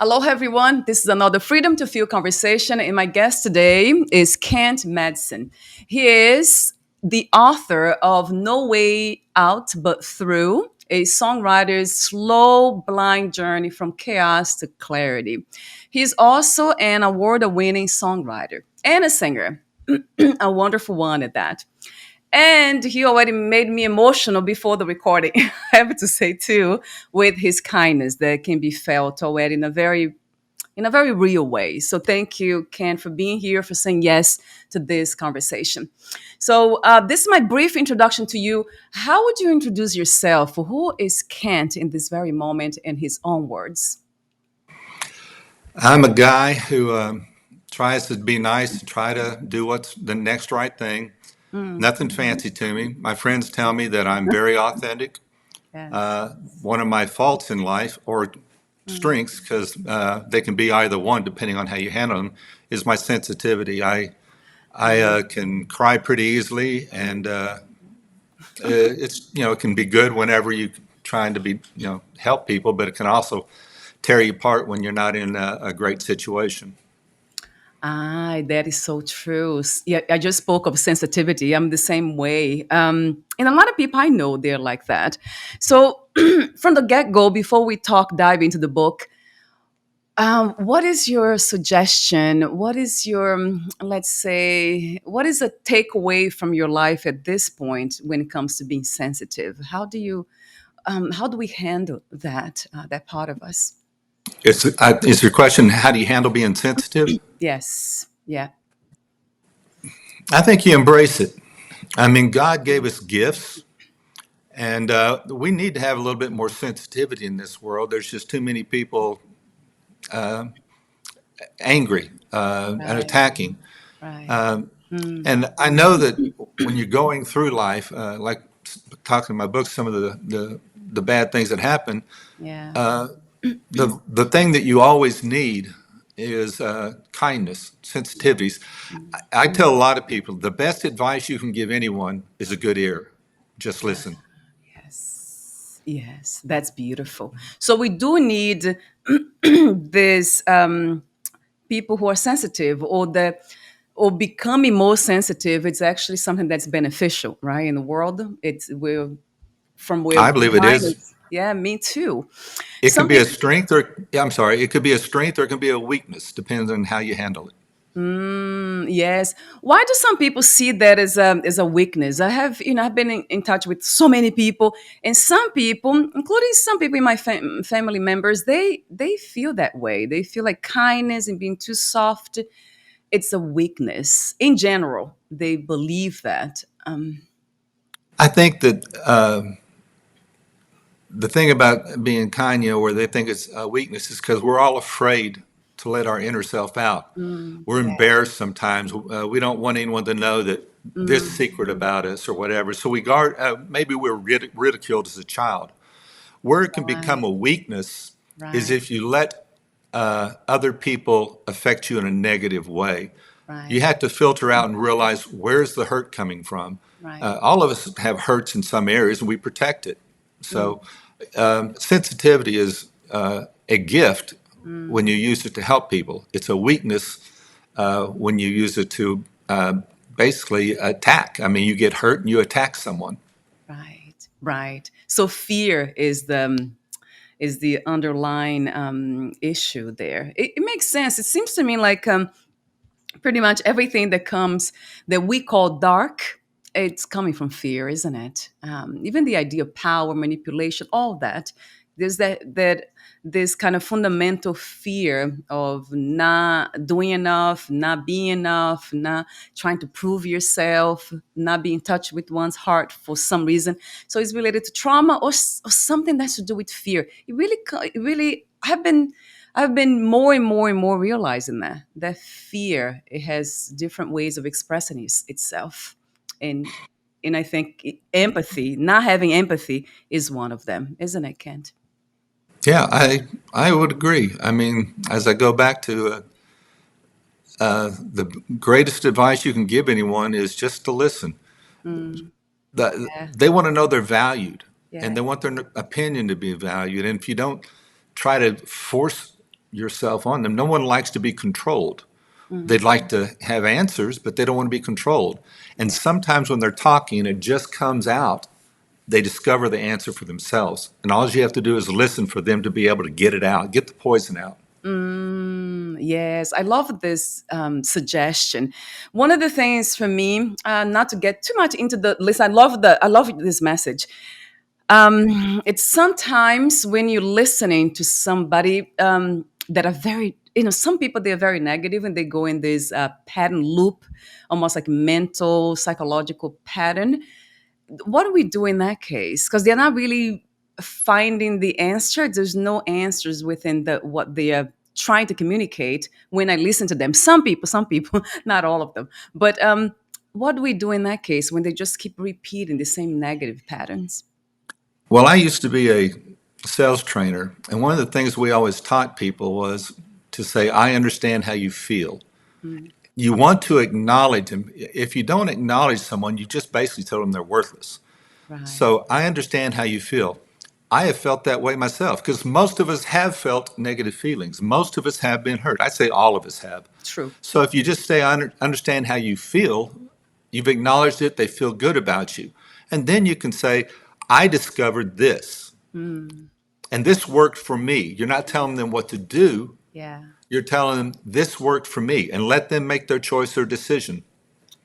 Aloha, everyone. This is another Freedom to Feel conversation, and my guest today is Kent Maxson. He is the author of No Way Out But Through, a songwriter's slow, blind journey from chaos to clarity. He's also an award-winning songwriter and a singer, a wonderful one at that. And he already made me emotional before the recording, I have to say too, with his kindness that can be felt already in a very real way. So thank you, Ken, for being here, for saying yes to this conversation. So this is my brief introduction to you. How would you introduce yourself? Who is Kent in this very moment in his own words? I'm a guy who tries to be nice and try to do what's the next right thing. Nothing fancy to me. My friends tell me that I'm very authentic. Yes. One of my faults in life, or strengths, because they can be either one depending on how you handle them, is my sensitivity. I can cry pretty easily, and it can be good whenever you're trying to be help people, but it can also tear you apart when you're not in a great situation. That is so true. Yeah, I just spoke of sensitivity. I'm the same way. And a lot of people I know, they're like that. So, from the get go, before we dive into the book, what is your suggestion? What is your, let's say, what is a takeaway from your life at this point when it comes to being sensitive? How do we handle that part of us? Is your question, how do you handle being sensitive? Yes. Yeah. I think you embrace it. I mean, God gave us gifts, and we need to have a little bit more sensitivity in this world. There's just too many people angry and Right. attacking. Right. Um, Mm, and I know that when you're going through life, like talking in my book, some of the bad things that happen, yeah. uh, the thing that you always need is kindness, sensitivities. I tell a lot of people the best advice you can give anyone is a good ear. Just listen. Yes. Yes. That's beautiful. So we do need this people who are sensitive or becoming more sensitive. It's actually something that's beneficial, right? In the world, we're from where I believe it behind is. us. Yeah, me too. It can Some be a people. strength, or yeah, I'm sorry, it could be a strength or it can be a weakness, depends on how you handle it. Yes. Why do some people see that as a weakness? I've been in touch with so many people, and some people, including some people in my family members, they feel that way. They feel like kindness and being too soft, it's a weakness. In general, they believe that. I think that the thing about being kind, where they think it's a weakness, is because we're all afraid to let our inner self out. We're Yeah. embarrassed sometimes. We don't want anyone to know that this secret about us or whatever. So we guard. Maybe we're ridiculed as a child. Where it can become Right. a weakness is Right. if you let other people affect you in a negative way. You Right. have to filter out and realize where's the hurt coming from. Right. All of us have hurts in some areas, and we protect it. Mm, So sensitivity is a gift when you mm. use it to help people. It's a weakness when you use it to basically attack. I mean, you get hurt and you attack someone. Right. Right. So fear is the underlying issue there. It makes sense. It seems to me like pretty much everything that we call dark, it's coming from fear, isn't it? Even the idea of power, manipulation, all that. There's that this kind of fundamental fear of not doing enough, not being enough, not trying to prove yourself, not being in touch with one's heart for some reason. So it's related to trauma or something that's to do with fear. It really. I've been more and more and more realizing that fear, it has different ways of expressing itself, and I think empathy, not having empathy, is one of them, isn't it, Kent? Yeah, I would agree. I mean, as I go back to the greatest advice you can give anyone is just to listen. Mm, yeah, They want to know they're valued, and yeah, they want their opinion to be valued. And if you don't try to force yourself on them. No one likes to be controlled. They'd Mm-hmm. like to have answers, but they don't want to be controlled. And sometimes when they're talking, it just comes out. They discover the answer for themselves. And all you have to do is listen for them to be able to get it out, get the poison out. Yes, I love this suggestion. One of the things for me, not to get too much into the list, I love this message. It's sometimes when you're listening to somebody that are very, some people they're very negative and they go in this pattern loop, almost like mental, psychological pattern. What do we do in that case? Because they're not really finding the answer. There's no answers within what they are trying to communicate when I listen to them. Some people, not all of them. But what do we do in that case when they just keep repeating the same negative patterns? Well, I used to be a sales trainer, and one of the things we always taught people was to say, I understand how you feel. Mm, You want to acknowledge them. If you don't acknowledge someone, you just basically tell them they're worthless. right. So I understand how you feel. I have felt that way myself because most of us have felt negative feelings. Most of us have been hurt. I'd say all of us have. True. So if you just say, I understand how you feel, you've acknowledged it, they feel good about you. And then you can say, I discovered this, Mm, and this worked for me. You're not telling them what to do, yeah. you're telling them this worked for me, and let them make their choice or decision.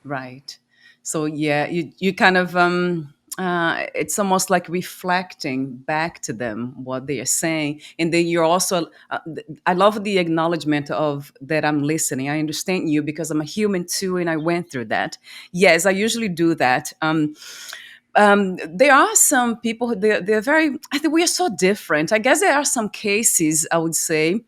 Right. So yeah, you kind of it's almost like reflecting back to them what they are saying, and then you're also I love the acknowledgement of that I'm listening. I understand you because I'm a human too, and I went through that. Yes, I usually do that. There are some people who they're very. I think we are so different. I guess there are some cases I would say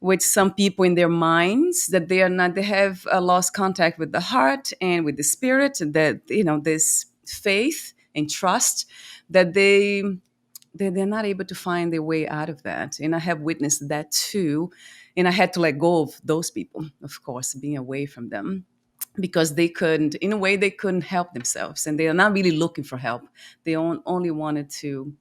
with some people in their minds that they are not they have lost contact with the heart and with the spirit, and that this faith and trust that they're not able to find their way out of that. And I have witnessed that too, and I had to let go of those people, of course, being away from them because they couldn't, in a way, they couldn't help themselves, and they are not really looking for help. They only wanted to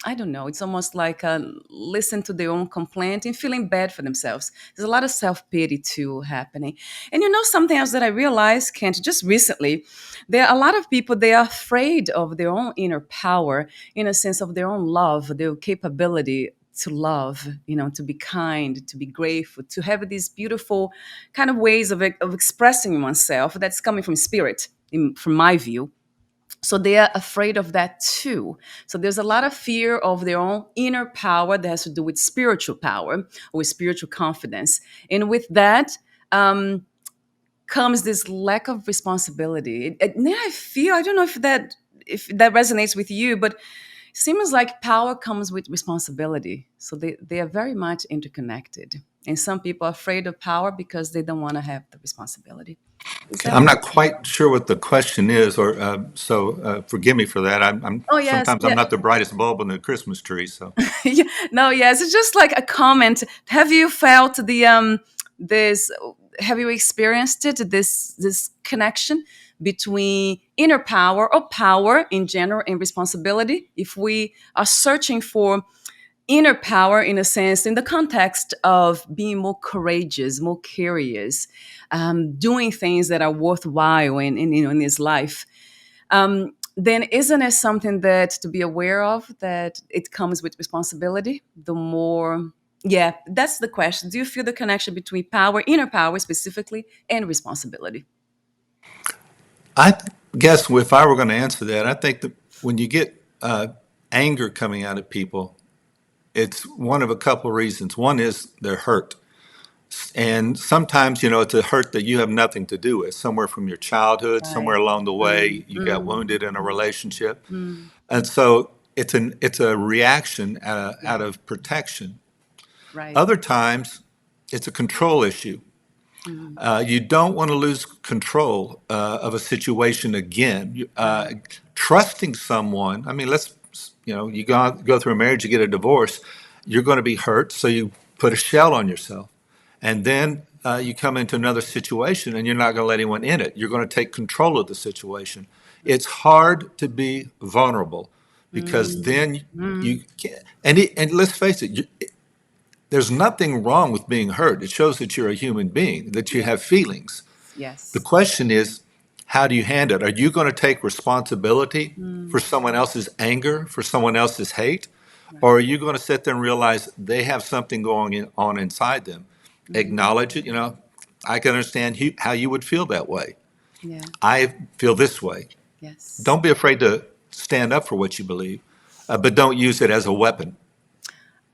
I don't know. It's almost like listen to their own complaint and feeling bad for themselves. There's a lot of self pity too happening. And something else that I realized, Kent, just recently, there are a lot of people they are afraid of their own inner power, in a sense of their own love, their capability to love, to be kind, to be grateful, to have these beautiful kind of ways of expressing oneself that's coming from spirit, from my view. So they are afraid of that too. So there's a lot of fear of their own inner power that has to do with spiritual power or with spiritual confidence. And with that comes this lack of responsibility. And then I don't know if that resonates with you, but it seems like power comes with responsibility. So they are very much interconnected. And some people are afraid of power because they don't want to have the responsibility. Is Okay, that I'm what? not quite sure what the question is, or forgive me for that. I'm Oh yes, sometimes I'm yeah. not the brightest bulb in the Christmas tree. So Yeah, no, yes, it's just like a comment. Have you felt this? Have you experienced it? This connection between inner power or power in general and responsibility. If we are searching for inner power, in a sense, in the context of being more courageous, more curious, doing things that are worthwhile in this life, then isn't it something that to be aware of, that it comes with responsibility? The more, yeah, that's the question. Do you feel the connection between power, inner power specifically, and responsibility? I guess if I were going to answer that, I think that when you get anger coming out of people, it's one of a couple of reasons. One is they're hurt. And sometimes, it's a hurt that you have nothing to do with, somewhere from your childhood, somewhere Right. along the Mm, way, you got mm, wounded in a relationship. mm. And so it's a reaction Yeah, out of protection. right. Other times, it's a control issue. Mm, You don't want to lose control of a situation again. right. Trusting someone, I mean, you go through a marriage, you get a divorce, you're going to be hurt, so you put a shell on yourself. And then you come into another situation and you're not going to let anyone in it. You're going to take control of the situation. It's hard to be vulnerable because Mm, then mm, you can't. And let's face it, there's nothing wrong with being hurt. It shows that you're a human being, that you have feelings. The Yes. question is, how do you handle it? Are you going to take responsibility for someone else's anger, for someone else's hate? Or are you going to sit there and realize they have something going on inside them? Acknowledge it. I can understand how you would feel that way. Yeah. I feel this way. Yes. Don't be afraid to stand up for what you believe, but don't use it as a weapon.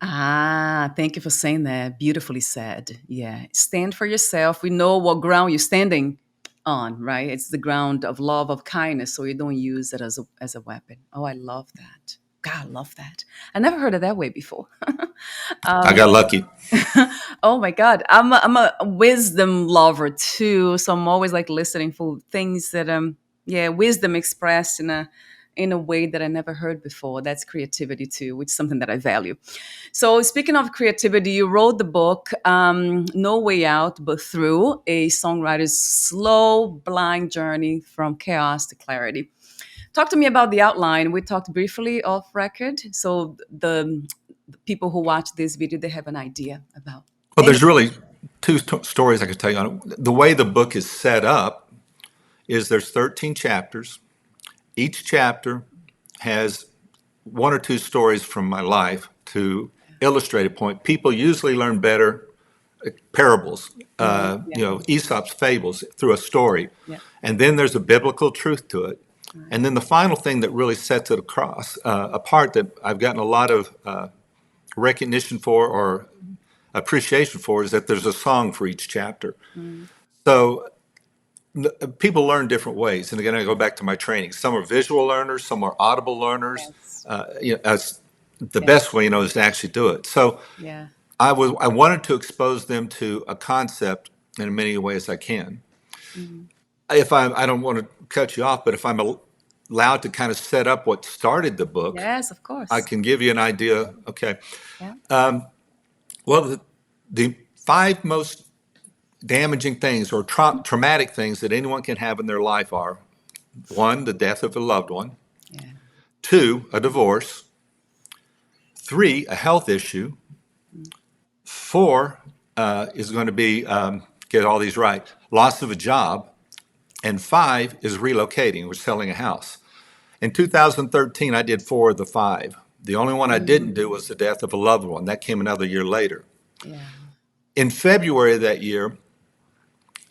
Thank you for saying that. Beautifully said. Yeah. Stand for yourself. We know what ground you're standing on, right? It's the ground of love, of kindness. So you don't use it as a weapon. Oh, I love that. God, I love that. I never heard it that way before. I got lucky. Oh my God. I'm a wisdom lover too. So I'm always like listening for things that wisdom expressed in a way that I never heard before. That's creativity too, which is something that I value. So speaking of creativity, you wrote the book No Way Out But Through, a songwriter's slow, blind journey from chaos to clarity. Talk to me about the outline. We talked briefly off record. So the people who watch this video, they have an idea about. Well, there's really two stories I could tell you on it. The way the book is set up is there's 13 chapters. Each chapter has one or two stories from my life to illustrate a point. People usually learn better parables, Aesop's fables through a story. Yeah. And then there's a biblical truth to it. And then the final thing that really sets it apart that I've gotten a lot of recognition for or appreciation for is that there's a song for each chapter. So people learn different ways. And again, I go back to my training. Some are visual learners, some are audible learners. Yes. The best way, is to actually do it. So Yeah. I wanted to expose them to a concept in many ways I can. I don't want to cut you off, but if I'm allowed to kind of set up what started the book, Yes, of course. I can give you an idea. Okay. Yeah. Well, the five most damaging things or traumatic things that anyone can have in their life are: one, the death of a loved one; Yeah. two, a divorce; three, a health issue; four is going to be, get all these right, loss of a job; and five is relocating or selling a house. In 2013, I did four of the five. The only one I didn't do was the death of a loved one. That came another year later. Yeah. In February of that year,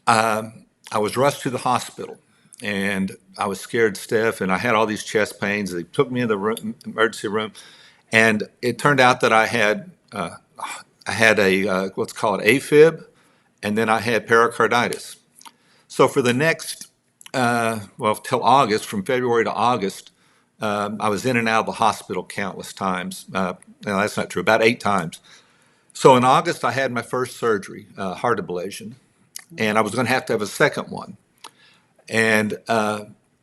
I was rushed to the hospital, and I was scared stiff, and I had all these chest pains. They took me in the emergency room, and it turned out that I had a what's called AFib, and then I had pericarditis. So for the next, till August, from February to August, I was in and out of the hospital countless times. No, that's not true, about 8 times. So in August, I had my first surgery, heart ablation, and I was going to have a second one. And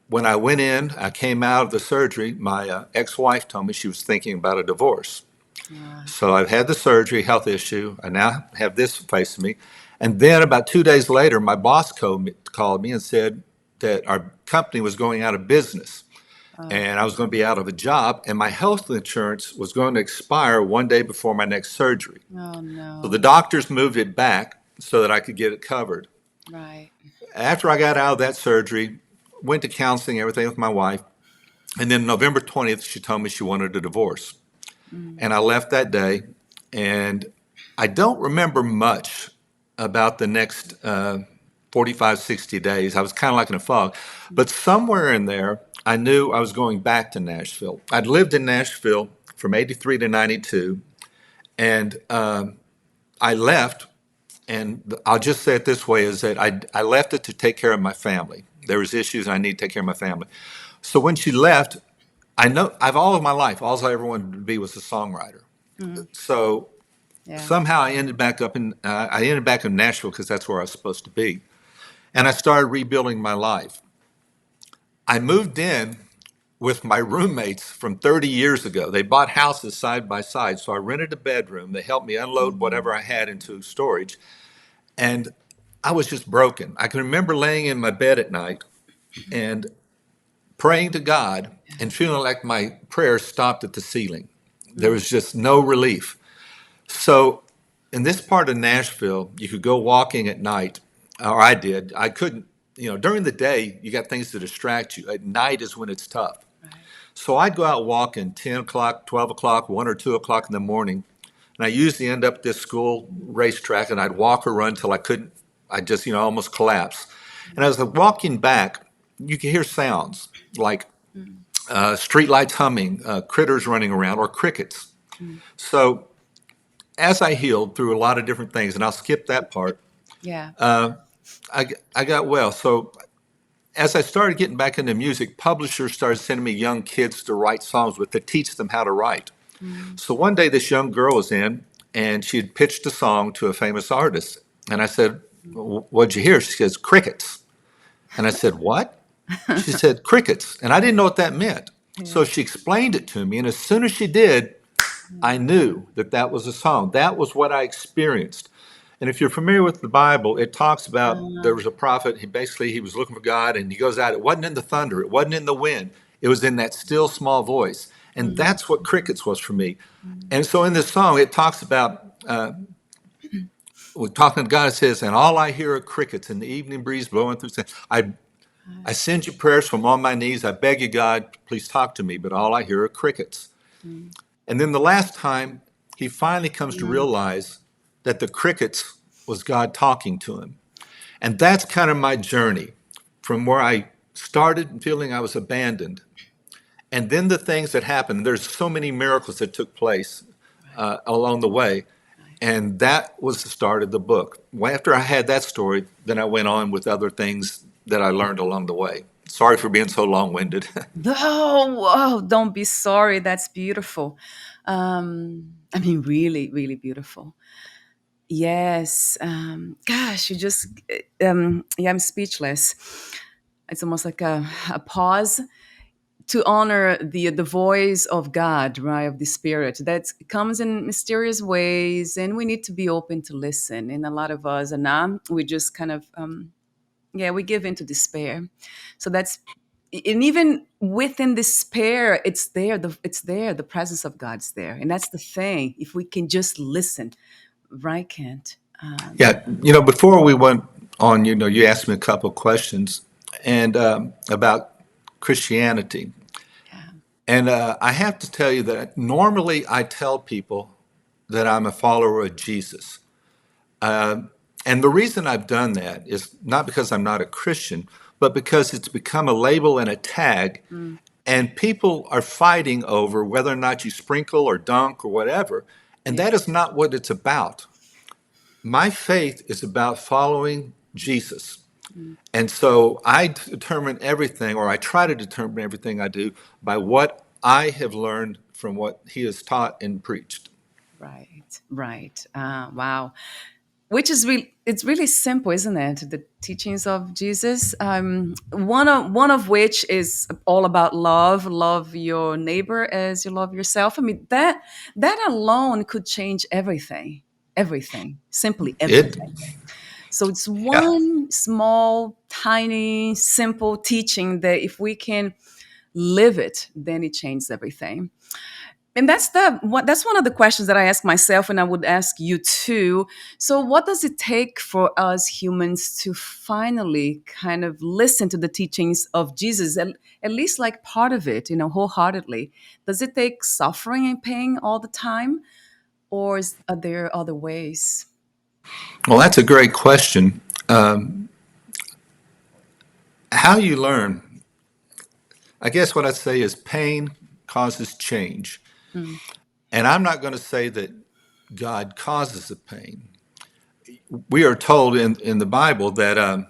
when I went in, I came out of the surgery, my ex-wife told me she was thinking about a divorce. So I've had the surgery, health issue. I now have this facing me. And then about 2 days later, my boss called me and said that our company was going out of business. And I was going to be out of a job, and my health insurance was going to expire one day before my next surgery. Oh, no. So the doctors moved it back so that I could get it covered. Right. After I got out of that surgery, went to counseling, everything with my wife. And then November 20th, she told me she wanted a divorce. And I left that day, and I don't remember much about the next 45, 60 days. I was kind of like in a fog. But somewhere in there, I knew I was going back to Nashville. I'd lived in Nashville from 83 to 92, and I left, and I'll just say it this way, is that I left it to take care of my family. There was issues, and I need to take care of my family. So when she left, I know all of my life, all I ever wanted to be was a songwriter. So somehow I ended back in Nashville because that's where I was supposed to be. And I started rebuilding my life. I moved in with my roommates from 30 years ago. They bought houses side by side. So I rented a bedroom. They helped me unload whatever I had into storage. And I was just broken. I can remember laying in my bed at night and praying to God and feeling like my prayers stopped at the ceiling. There was just no relief. So in this part of Nashville, you could go walking at night, or I did. I couldn't, during the day, you got things to distract you. At night is when it's tough. Right. So I'd go out walking 10 o'clock, 12 o'clock, 1 or 2 o'clock in the morning. And I usually end up at this school racetrack, and I'd walk or run till I couldn't, I just, almost collapse. And as I was walking back, you could hear sounds like street lights humming, critters running around, or crickets. So as I healed through a lot of different things, and I'll skip that part, Yeah. I got well. So as I started getting back into music, publishers started sending me young kids to write songs with to teach them how to write. So one day this young girl was in, and she had pitched a song to a famous artist. And I said, "What'd you hear?" She says, "Crickets." And I said, "What?" She said, "Crickets." And I didn't know what that meant. So she explained it to me. And as soon as she did, I knew that that was a song. That was what I experienced. And if you're familiar with the Bible, it talks about there was a prophet. He was looking for God, and he goes out. It wasn't in the thunder. It wasn't in the wind. It was in that still small voice. And that's what crickets was for me. And so in this song, it talks about we're talking to God. It says, "And all I hear are crickets, and the evening breeze blowing through. I send you prayers from on my knees. I beg you, God, please talk to me. But all I hear are crickets." And then the last time, he finally comes to realize that the crickets was God talking to him. And that's kind of my journey from where I started feeling I was abandoned. And then the things that happened, there's so many miracles that took place along the way. And that was the start of the book. After I had that story, then I went on with other things that I learned along the way. Sorry for being so long-winded. Oh, don't be sorry. That's beautiful. I mean, really, really beautiful. Yes. Gosh, yeah, I'm speechless. It's almost like a pause to honor the voice of God, right, of the Spirit that comes in mysterious ways, and we need to be open to listen. And a lot of us are not. We just kind of, we give into despair. So that's, and even within despair, it's there. It's there. The presence of God's there, and that's the thing. If we can just listen, right, Kent? Yeah, before we went on, you asked me a couple of questions and about Christianity. Yeah. And I have to tell you that normally I tell people that I'm a follower of Jesus. And the reason I've done that is not because I'm not a Christian, but because it's become a label and a tag. And people are fighting over whether or not you sprinkle or dunk or whatever. And that is not what it's about. My faith is about following Jesus. And so I determine everything, or I try to determine everything I do by what I have learned from what he has taught and preached. Right, right. Wow. Which is it's really simple, isn't it? The teachings of Jesus. One of which is all about love. Love your neighbor as you love yourself. I mean, that alone could change everything. Everything. Simply It, everything. So it's yeah. one small, tiny, simple teaching that if we can live it, then it changes everything. And that's one of the questions that I ask myself, and I would ask you too. So, what does it take for us humans to finally kind of listen to the teachings of Jesus, at least like part of it, wholeheartedly? Does it take suffering and pain all the time, or are there other ways? Well, that's a great question. How you learn, I guess what I'd say is pain causes change. Mm, And I'm not going to say that God causes the pain. We are told in the Bible that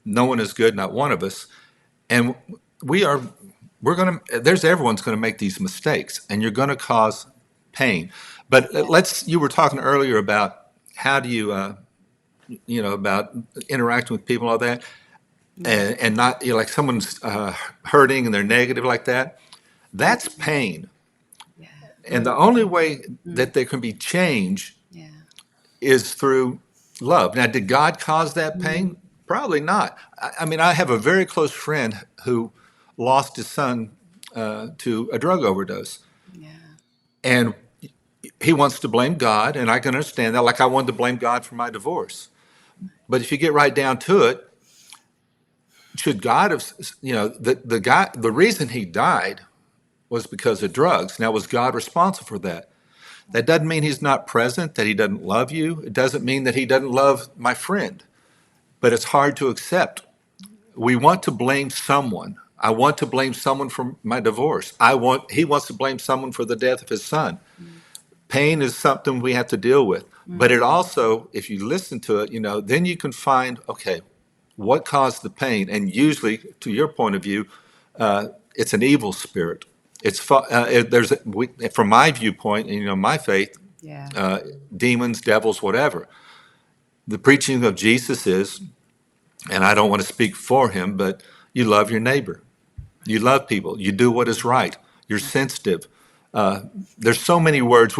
no one is good, not one of us. And everyone's going to make these mistakes, and you're going to cause pain. But you were talking earlier about how do you, about interacting with people and all that, yeah, and not, like someone's hurting and they're negative like that. That's pain. yeah, And the only way that there can be change yeah. is through love. Now, did God cause that Mm, pain? Probably not. I mean, I have a very close friend who lost his son to a drug overdose. yeah. And he wants to blame God, and I can understand that. Like I wanted to blame God for my divorce. But if you get right down to it, should God have, the reason he died was because of drugs. Now, was God responsible for that? That doesn't mean he's not present, that he doesn't love you. It doesn't mean that he doesn't love my friend. But it's hard to accept. We want to blame someone. I want to blame someone for my divorce. He wants to blame someone for the death of his son. Pain is something we have to deal with. But it also, if you listen to it, then you can find, okay, what caused the pain? And usually, to your point of view, it's an evil spirit. From my viewpoint, my faith, Yeah. demons, devils, whatever. The preaching of Jesus is, and I don't want to speak for him, but you love your neighbor. You love people. You do what is right. You're sensitive. There's so many words.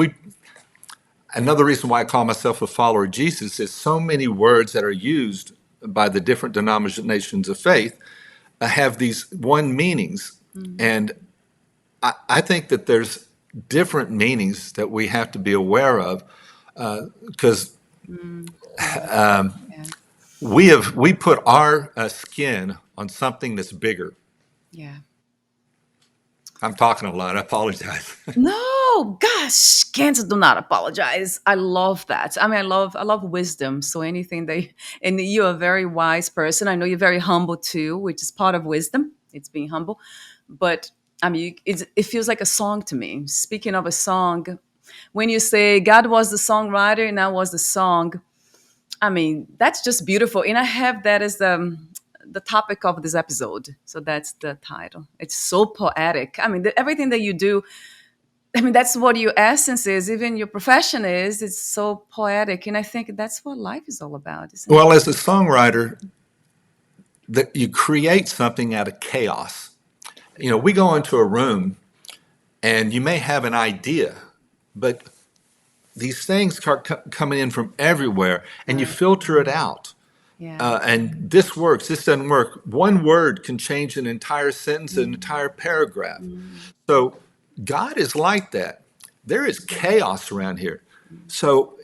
Another reason why I call myself a follower of Jesus is so many words that are used by the different denominations of faith have these one meanings. And I think that there's different meanings that we have to be aware of because we put our skin on something that's bigger. Yeah. I'm talking a lot. I apologize. No, gosh, cancer, do not apologize. I love that. I mean, I love wisdom. So anything and you're a very wise person. I know you're very humble too, which is part of wisdom. It's being humble. But I mean, it feels like a song to me. Speaking of a song, when you say God was the songwriter and I was the song, I mean, that's just beautiful. And I have that as the topic of this episode. So that's the title. It's so poetic. I mean, everything that you do, I mean, that's what your essence is. Even your profession is. It's so poetic. And I think that's what life is all about, isn't it? Well, as a songwriter, that you create something out of chaos. We go into a room and you may have an idea, but these things start coming in from everywhere and you filter it out. Yeah. And this works, this doesn't work. One word can change an entire sentence, an entire paragraph. So God is like that. There is chaos around here. So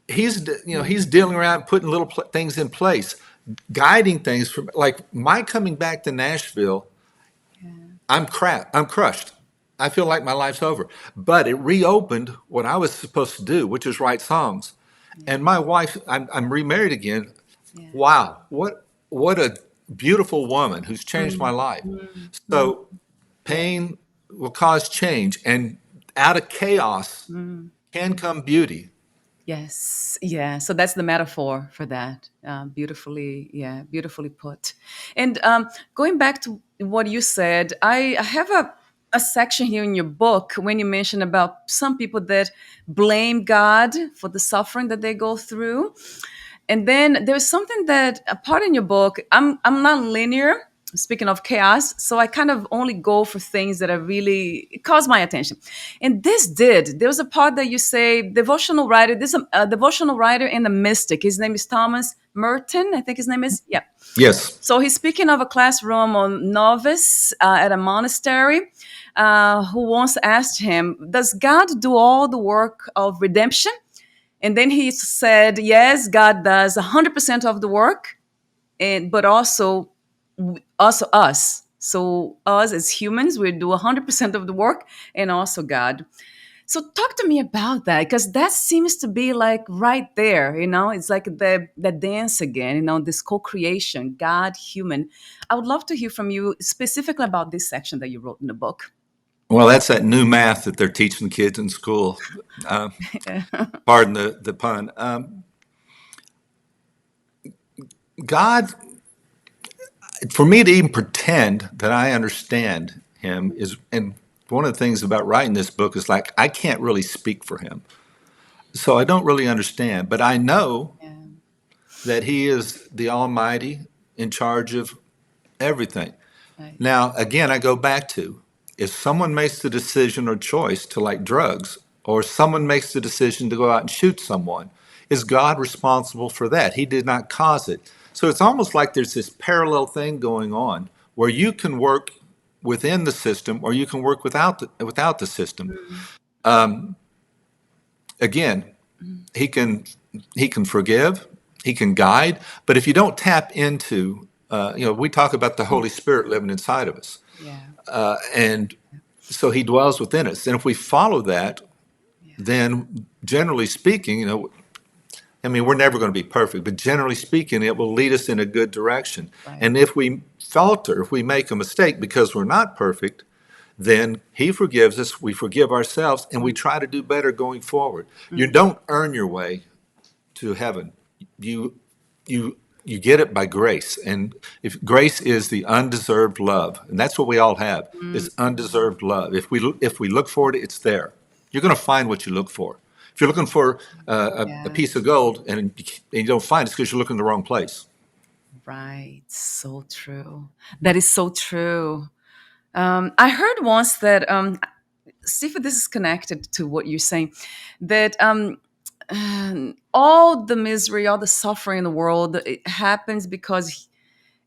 he's dealing around putting little things in place, guiding things from, like my coming back to Nashville. I'm crushed. I feel like my life's over. But it reopened what I was supposed to do, which is write songs. And my wife, I'm remarried again. Yeah. Wow, what a beautiful woman who's changed my life. So pain will cause change, and out of chaos can come beauty. Yes. Yeah. So that's the metaphor for that. Beautifully put. And going back to what you said, I have a section here in your book when you mention about some people that blame God for the suffering that they go through. And then there's something that a part in your book, I'm not linear. Speaking of chaos, so I kind of only go for things that are really cause my attention. And there was a part that you say devotional writer, this is a devotional writer and a mystic. His name is Thomas Merton, I think his name is. Yeah. Yes. So he's speaking of a classroom on novice at a monastery who once asked him, does God do all the work of redemption? And then he said, yes, God does 100% of the work, but also us. So us as humans, we do 100% of the work, and also God. So talk to me about that, because that seems to be like right there, it's like the dance again, this co-creation, God, human. I would love to hear from you specifically about this section that you wrote in the book. Well, that's that new math that they're teaching kids in school. Pardon the pun. God, for me to even pretend that I understand him is, and one of the things about writing this book is like, I can't really speak for him. So I don't really understand, but I know that he is the Almighty in charge of everything. Right. Now, again, I go back to, if someone makes the decision or choice to like drugs, or someone makes the decision to go out and shoot someone, is God responsible for that? He did not cause it. So it's almost like there's this parallel thing going on where you can work within the system or you can work without the system. again, he can forgive, he can guide, but if you don't tap into, we talk about the Holy Spirit living inside of us, Yeah. and so he dwells within us. And if we follow that, then generally speaking, we're never going to be perfect, but generally speaking, it will lead us in a good direction. Right. And if we falter, if we make a mistake because we're not perfect, then he forgives us, we forgive ourselves, and we try to do better going forward. You don't earn your way to heaven. You get it by grace. And if grace is the undeserved love, and that's what we all have, is undeserved love. If we look for it, it's there. You're going to find what you look for. If you're looking for a piece of gold and you don't find it, it's because you're looking in the wrong place. Right. So true. That is so true. I heard once that, see if this is connected to what you're saying, that all the misery, all the suffering in the world, it happens because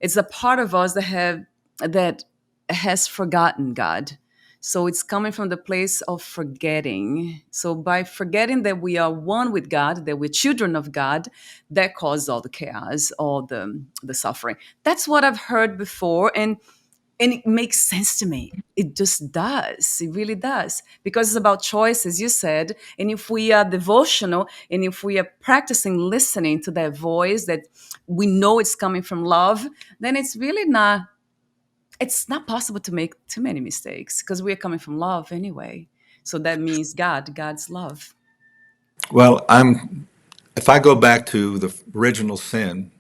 it's a part of us that has forgotten God. So it's coming from the place of forgetting. So by forgetting that we are one with God, that we're children of God, that causes all the chaos, all the suffering. That's what I've heard before, and it makes sense to me. It just does. It really does. Because it's about choice, as you said. And if we are devotional and if we are practicing listening to that voice that we know it's coming from love, then it's not possible to make too many mistakes because we are coming from love anyway. So that means God's love. Well, if I go back to the original sin,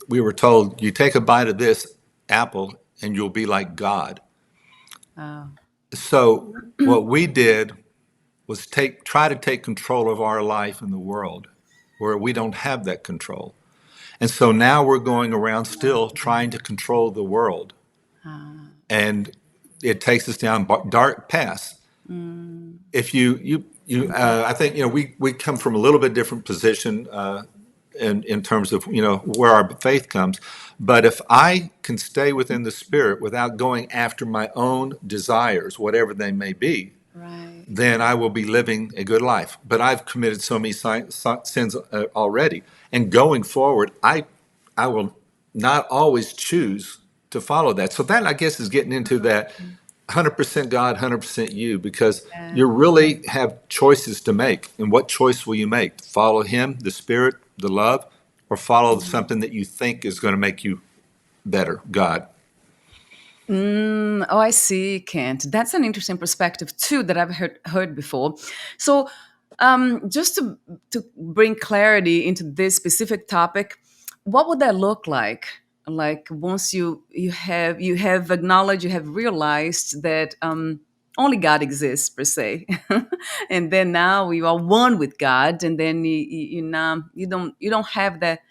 we were told, you take a bite of this apple and you'll be like God. Oh. So what we did was try to take control of our life in the world where we don't have that control. And so now we're going around still trying to control the world. And it takes us down dark paths. If I think, we come from a little bit different position in terms of, where our faith comes. But if I can stay within the Spirit without going after my own desires, whatever they may be, Right. then I will be living a good life. But I've committed so many sins already. And going forward, I will not always choose to follow that. So that, I guess, is getting into that 100% God, 100% you, because you really have choices to make. And what choice will you make? Follow him, the Spirit, the love, or follow something that you think is going to make you better, God? Oh, I see, Kent. That's an interesting perspective too that I've heard before. So, just to bring clarity into this specific topic, what would that look like? Like once you have acknowledged, you have realized that only God exists per se, and then now you are one with God, and then you don't have that.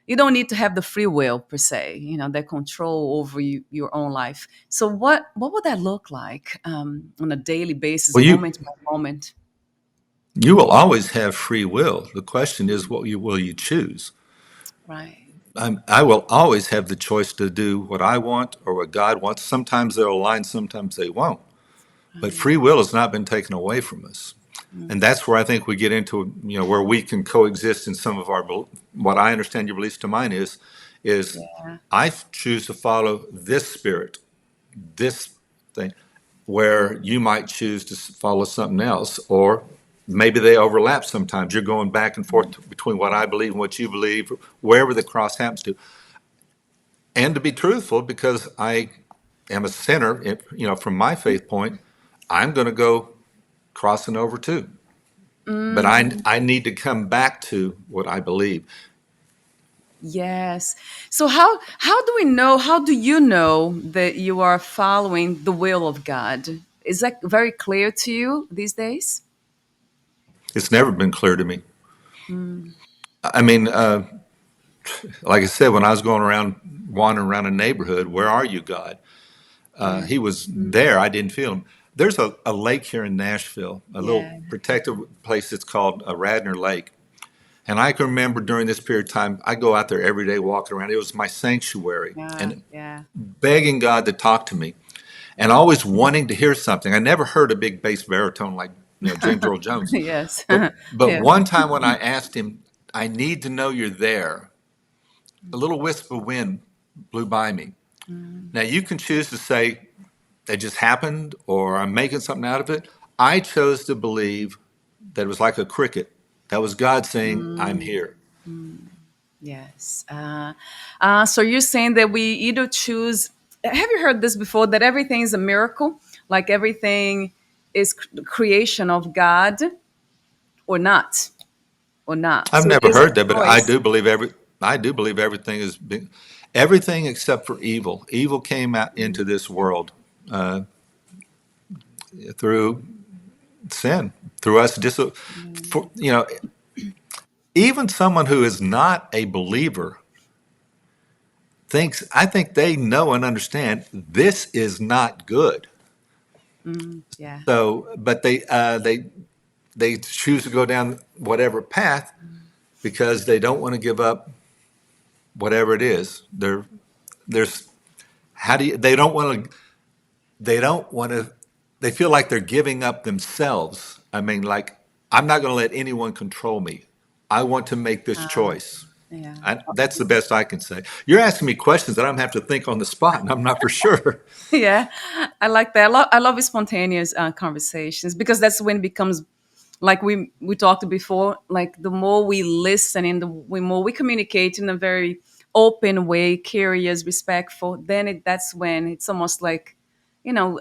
You don't need to have the free will per se, that control over your own life. So what would that look like on a daily basis, Well, moment by moment? you will always have free will. The question is, what will you choose? Right. I will always have the choice to do what I want or what God wants. Sometimes they'll align, sometimes they won't. But free will has not been taken away from us. And that's where I think we get into, where we can coexist in some of what I understand your beliefs to mine is Yeah. I choose to follow this spirit, this thing, where you might choose to follow something else, or maybe they overlap sometimes. You're going back and forth between what I believe and what you believe, wherever the cross happens to. And to be truthful, because I am a sinner, from my faith point, I'm going to go crossing over too. But I need to come back to what I believe. Yes. So how do you know that you are following the will of God? Is that very clear to you these days? It's never been clear to me. I mean, like I said, when I was going around, wandering around a neighborhood, where are you, God? He was there. I didn't feel him. There's a lake here in Nashville, a little Yeah. protected place. It's called Radnor Lake. And I can remember during this period of time, I go out there every day walking around. It was my sanctuary Yeah. and Yeah. begging God to talk to me and always wanting to hear something. I never heard a big bass baritone like James Earl Jones. Yes. But Yeah. one time when I asked him, I need to know you're there, a little wisp of wind blew by me. Now you can choose to say it just happened or I'm making something out of it. I chose to believe that it was like a cricket. That was God saying, I'm here. Yes. So you're saying that we either choose. Have you heard this before? That everything is a miracle, like everything is creation of God, or not, or not. I've So never there's a heard that, but choice. I do believe everything is everything except for evil. Evil came out into this world through sin, through us. Even someone who is not a believer I think they know and understand this is not good. Yeah. So, but they choose to go down whatever path because they don't want to give up whatever it is. There's how do you, they don't want to, they feel like they're giving up themselves. I mean, like, I'm not going to let anyone control me. I want to make this choice. Yeah. That's the best I can say. You're asking me questions that I'm going to have to think on the spot, and I'm not for sure. Yeah. I like that. I love spontaneous conversations, because that's when it becomes like we talked before. Like the more we listen and the more we communicate in a very open way, curious, respectful, then that's when it's almost like, you know,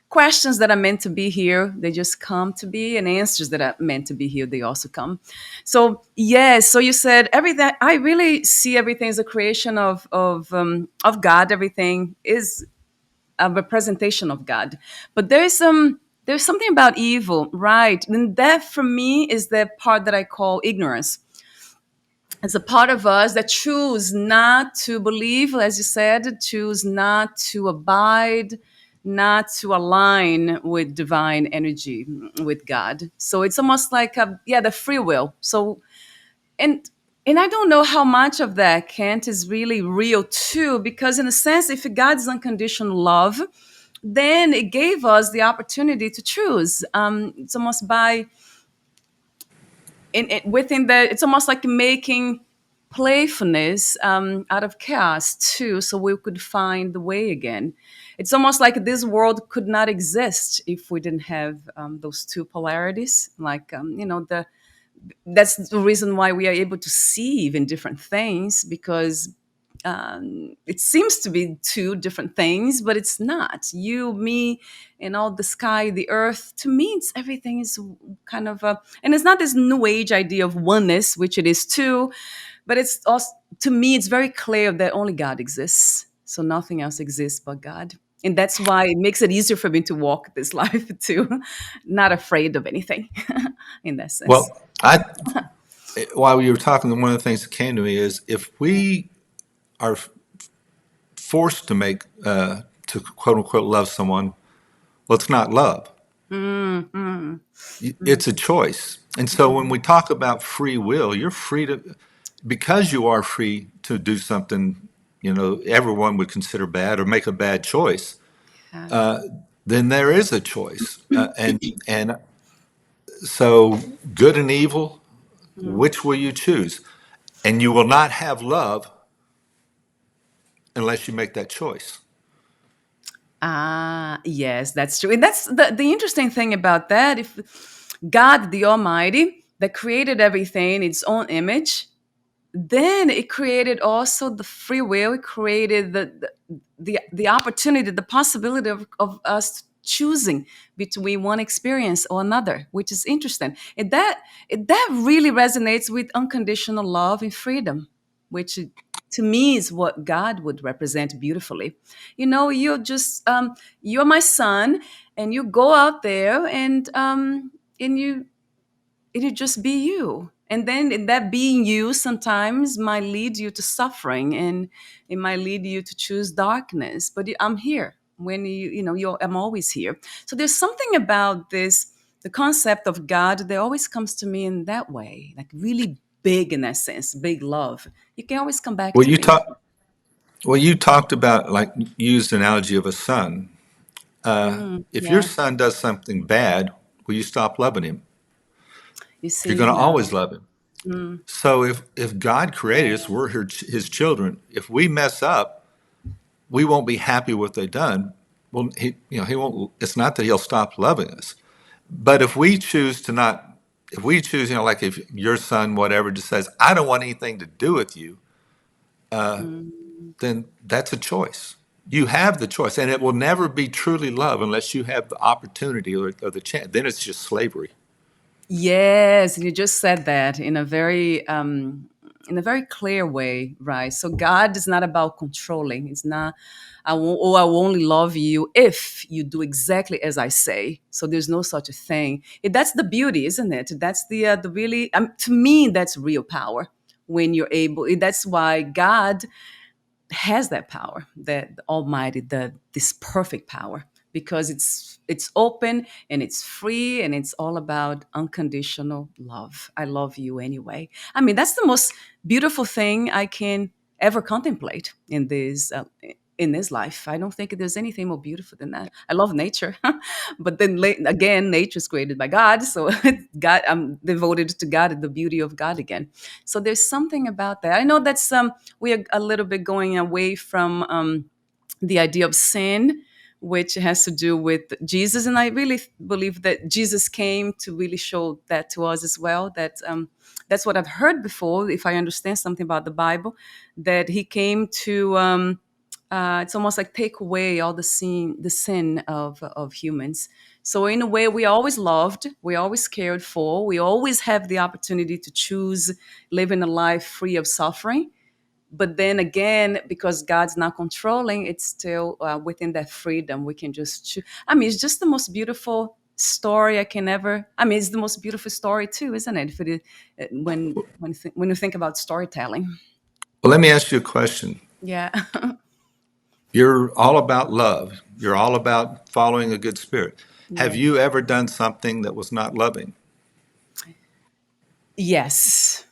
questions that are meant to be here, they just come to be, and answers that are meant to be here, they also come. So yes, so you said everything. I really see everything as a creation of God. Everything is a representation of God. But there's something about evil, right? And that for me is the part that I call ignorance. It's a part of us that choose not to believe, as you said, choose not to abide, not to align with divine energy, with God. So it's almost like the free will. So and and I don't know how much of that, Kent, is really real too, because in a sense, if God is unconditional love, then it gave us the opportunity to choose. It's almost by within the, it's almost like making playfulness out of chaos too, so we could find the way again. It's almost like this world could not exist if we didn't have those two polarities. Like the that's the reason why we are able to see even different things, because it seems to be two different things, but it's not. You, me, and all the sky, the earth. To me, it's everything is kind of and it's not this new age idea of oneness, which it is too, but it's also, to me, it's very clear that only God exists. So nothing else exists but God. And that's why it makes it easier for me to walk this life too, not afraid of anything in that sense. Well, while you were talking, one of the things that came to me is if we are forced to to quote unquote love someone, well, it's not love. It's a choice. And so when we talk about free will, you're free to, because you are free to do something, everyone would consider bad or make a bad choice. Yeah. Then there is a choice. And so good and evil, which will you choose? And you will not have love unless you make that choice. Yes, that's true. And that's the interesting thing about that. If God, the Almighty, that created everything in its own image, then it created also the free will. It created the opportunity, the possibility of us choosing between one experience or another, which is interesting. And that really resonates with unconditional love and freedom, which to me is what God would represent beautifully. You're just you're my son, and you go out there and you just be you. And then in that being you sometimes might lead you to suffering, and it might lead you to choose darkness. But I'm here when I'm always here. So there's something about this, the concept of God, that always comes to me in that way, like really big in that sense, big love. You can always come back Well, to you me. talk. Well, you talked about, like, used the analogy of a son. If your Yeah. son does something bad, will you stop loving him? You You're see, going to no. always love him. So if God created us, we're his children. If we mess up, we won't be happy with what they've done. Well, he won't. It's not that he'll stop loving us, but if we choose to not, if we choose, like if your son, whatever, just says, "I don't want anything to do with you," then that's a choice. You have the choice, and it will never be truly love unless you have the opportunity or the chance. Then it's just slavery. Yes, you just said that in a very clear way, right? So God is not about controlling. It's not I will only love you if you do exactly as I say. So there's no such a thing. That's the beauty, isn't it? That's the really to me that's real power when you're able. That's why God has that power, that Almighty, this perfect power, because it's open and it's free and it's all about unconditional love. I love you anyway. I mean, that's the most beautiful thing I can ever contemplate in this life. I don't think there's anything more beautiful than that. I love nature, but then again, nature is created by God, so God, I'm devoted to God, the beauty of God again. So there's something about that. I know that's we are a little bit going away from the idea of sin, which has to do with Jesus. And I really believe that Jesus came to really show that to us as well. That's what I've heard before, if I understand something about the Bible, that he came to, it's almost like take away all the sin of humans. So in a way, we are always loved, we are always cared for, we always have the opportunity to choose living a life free of suffering. But then again, because God's not controlling, it's still within that freedom. We can just choose. I mean, it's just the most beautiful story I can ever. I mean, it's the most beautiful story too, isn't it? When you think about storytelling. Well, let me ask you a question. Yeah. You're all about love. You're all about following a good spirit. Have Yeah. you ever done something that was not loving? Yes.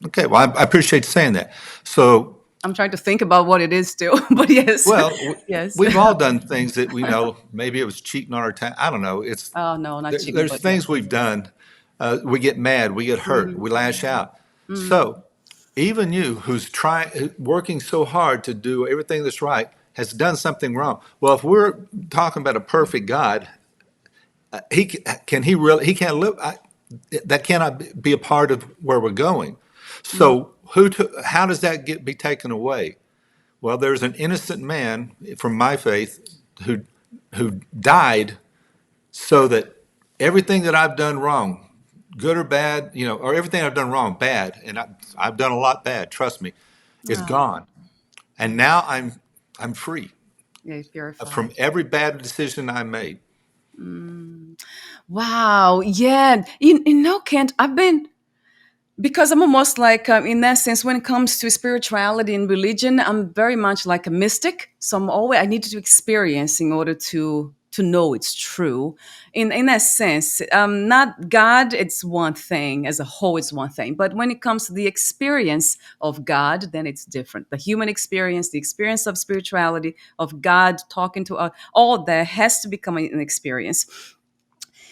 Okay, well, I appreciate saying that. So, I'm trying to think about what it is still, but yes, well, yes. we've all done things that we know maybe it was cheating on our time. I don't know. Oh no, not cheating, There's but yes. things we've done. We get mad, we get hurt, we lash out. So, even you, who's working so hard to do everything that's right, has done something wrong. Well, if we're talking about a perfect God, he really he can't live. That cannot be a part of where we're going. So, how does that be taken away? Well, there's an innocent man from my faith who died so that everything that I've done wrong, good or bad, or everything I've done wrong, bad, and I've done a lot bad, trust me, is Oh, gone. And now I'm free yeah, from purified. every bad decision I made. Wow. Yeah. Kent, I've been because I'm almost like, in that sense, when it comes to spirituality and religion, I'm very much like a mystic. So I need to experience in order to know it's true. In that sense, not God, it's one thing as a whole, it's one thing. But when it comes to the experience of God, then it's different. The human experience, the experience of spirituality, of God talking to us, all that has to become an experience.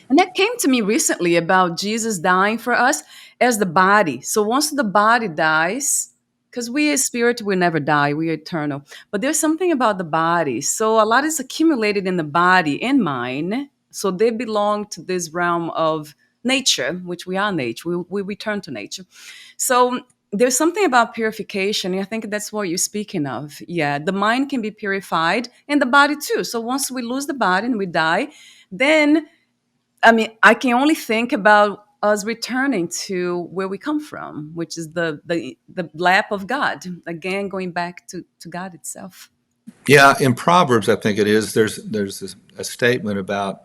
And that came to me recently about Jesus dying for us as the body. So once the body dies, because we as spirit, we never die, we are eternal. But there's something about the body. So a lot is accumulated in the body and mind. So they belong to this realm of nature, which we are nature. We return to nature. So there's something about purification. And I think that's what you're speaking of. Yeah, the mind can be purified and the body too. So once we lose the body and we die, then I mean, I can only think about us returning to where we come from, which is the lap of God. Again, going back to God itself. Yeah, in Proverbs, I think it is. There's a statement about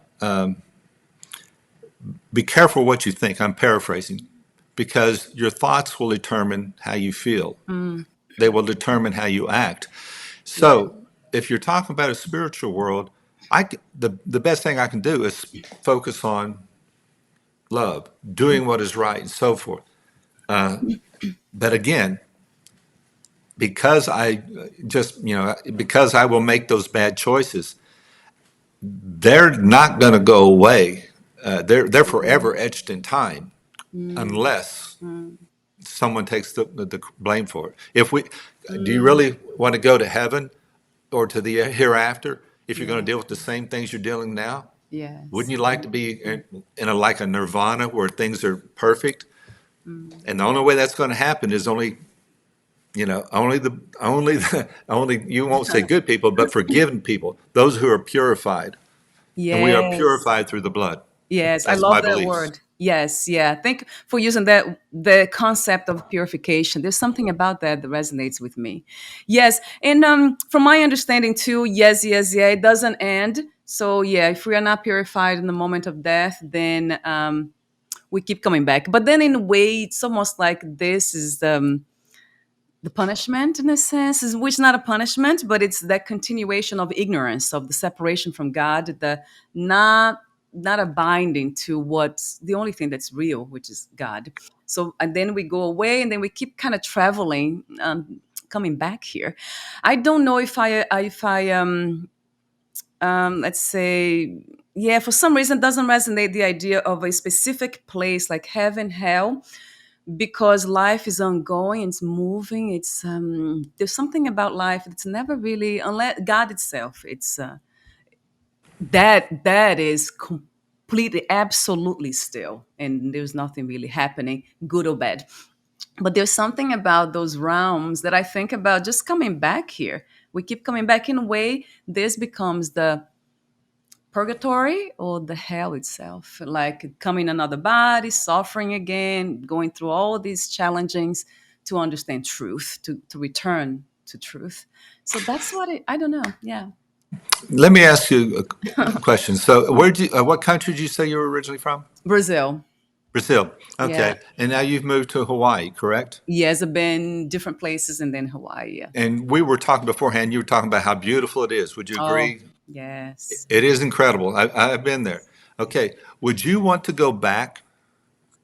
be careful what you think. I'm paraphrasing, because your thoughts will determine how you feel. They will determine how you act. Yeah. So, if you're talking about a spiritual world, the best thing I can do is focus on love, doing what is right, and so forth. But again, because because I will make those bad choices, they're not going to go away they're forever etched in time, unless someone takes the blame for it. If we, do you really want to go to heaven or to the hereafter if you're going to deal with the same things you're dealing now? Wouldn't Yes. you like to be in a like a nirvana where things are perfect? And the only way that's going to happen is only, only you won't say good people, but forgiven people, those who are purified, and we are Yes. purified through the blood. Yes, I That's my love that beliefs. word. Yes, yeah. Thank you for using that, the concept of purification. There's something about that that resonates with me. Yes, and from my understanding too, yes, yes, yeah, it doesn't end. So yeah, if we are not purified in the moment of death, then we keep coming back. But then in a way, it's almost like this is the punishment in a sense, is which not a punishment, but it's that continuation of ignorance, of the separation from God, the not a binding to what's the only thing that's real, which is God. So and then we go away, and then we keep kind of traveling, coming back here. I don't know if I let's say, yeah, for some reason doesn't resonate the idea of a specific place like heaven, hell, because life is ongoing, it's moving, it's there's something about life that's never really, unless God itself, it's that is completely, absolutely still, and there's nothing really happening, good or bad. But there's something about those realms that I think about just coming back here. We keep coming back. In a way, this becomes the purgatory or the hell itself, like coming another body, suffering again, going through all these challengings to understand truth, to return to truth. So that's what I don't know. Yeah. Let me ask you a question. So, what country did you say you were originally from? Brazil. Brazil. Yeah. Okay. And now you've moved to Hawaii, correct? Yes, I've been different places and then Hawaii. Yeah. And we were talking beforehand, you were talking about how beautiful it is. Would you Oh, agree? yes. It is incredible. I've been there. Okay. Would you want to go back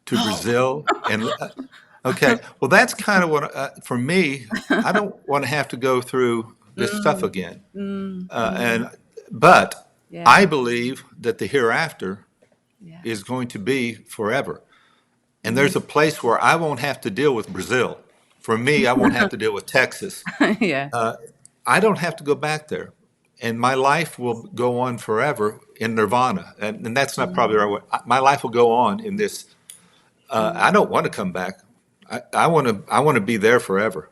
to Brazil? And okay. Well, that's kind of what, for me, I don't want to have to go through this stuff Mm, again. mm. But Yeah. I believe that the hereafter Yeah. is going to be forever. And Mm. there's a place where I won't have to deal with Brazil. For me, I won't have to deal with Texas. Yeah. I don't have to go back there. And my life will go on forever in nirvana. And that's not probably the right way. My life will go on in this. I don't want to come back. I want to be there forever.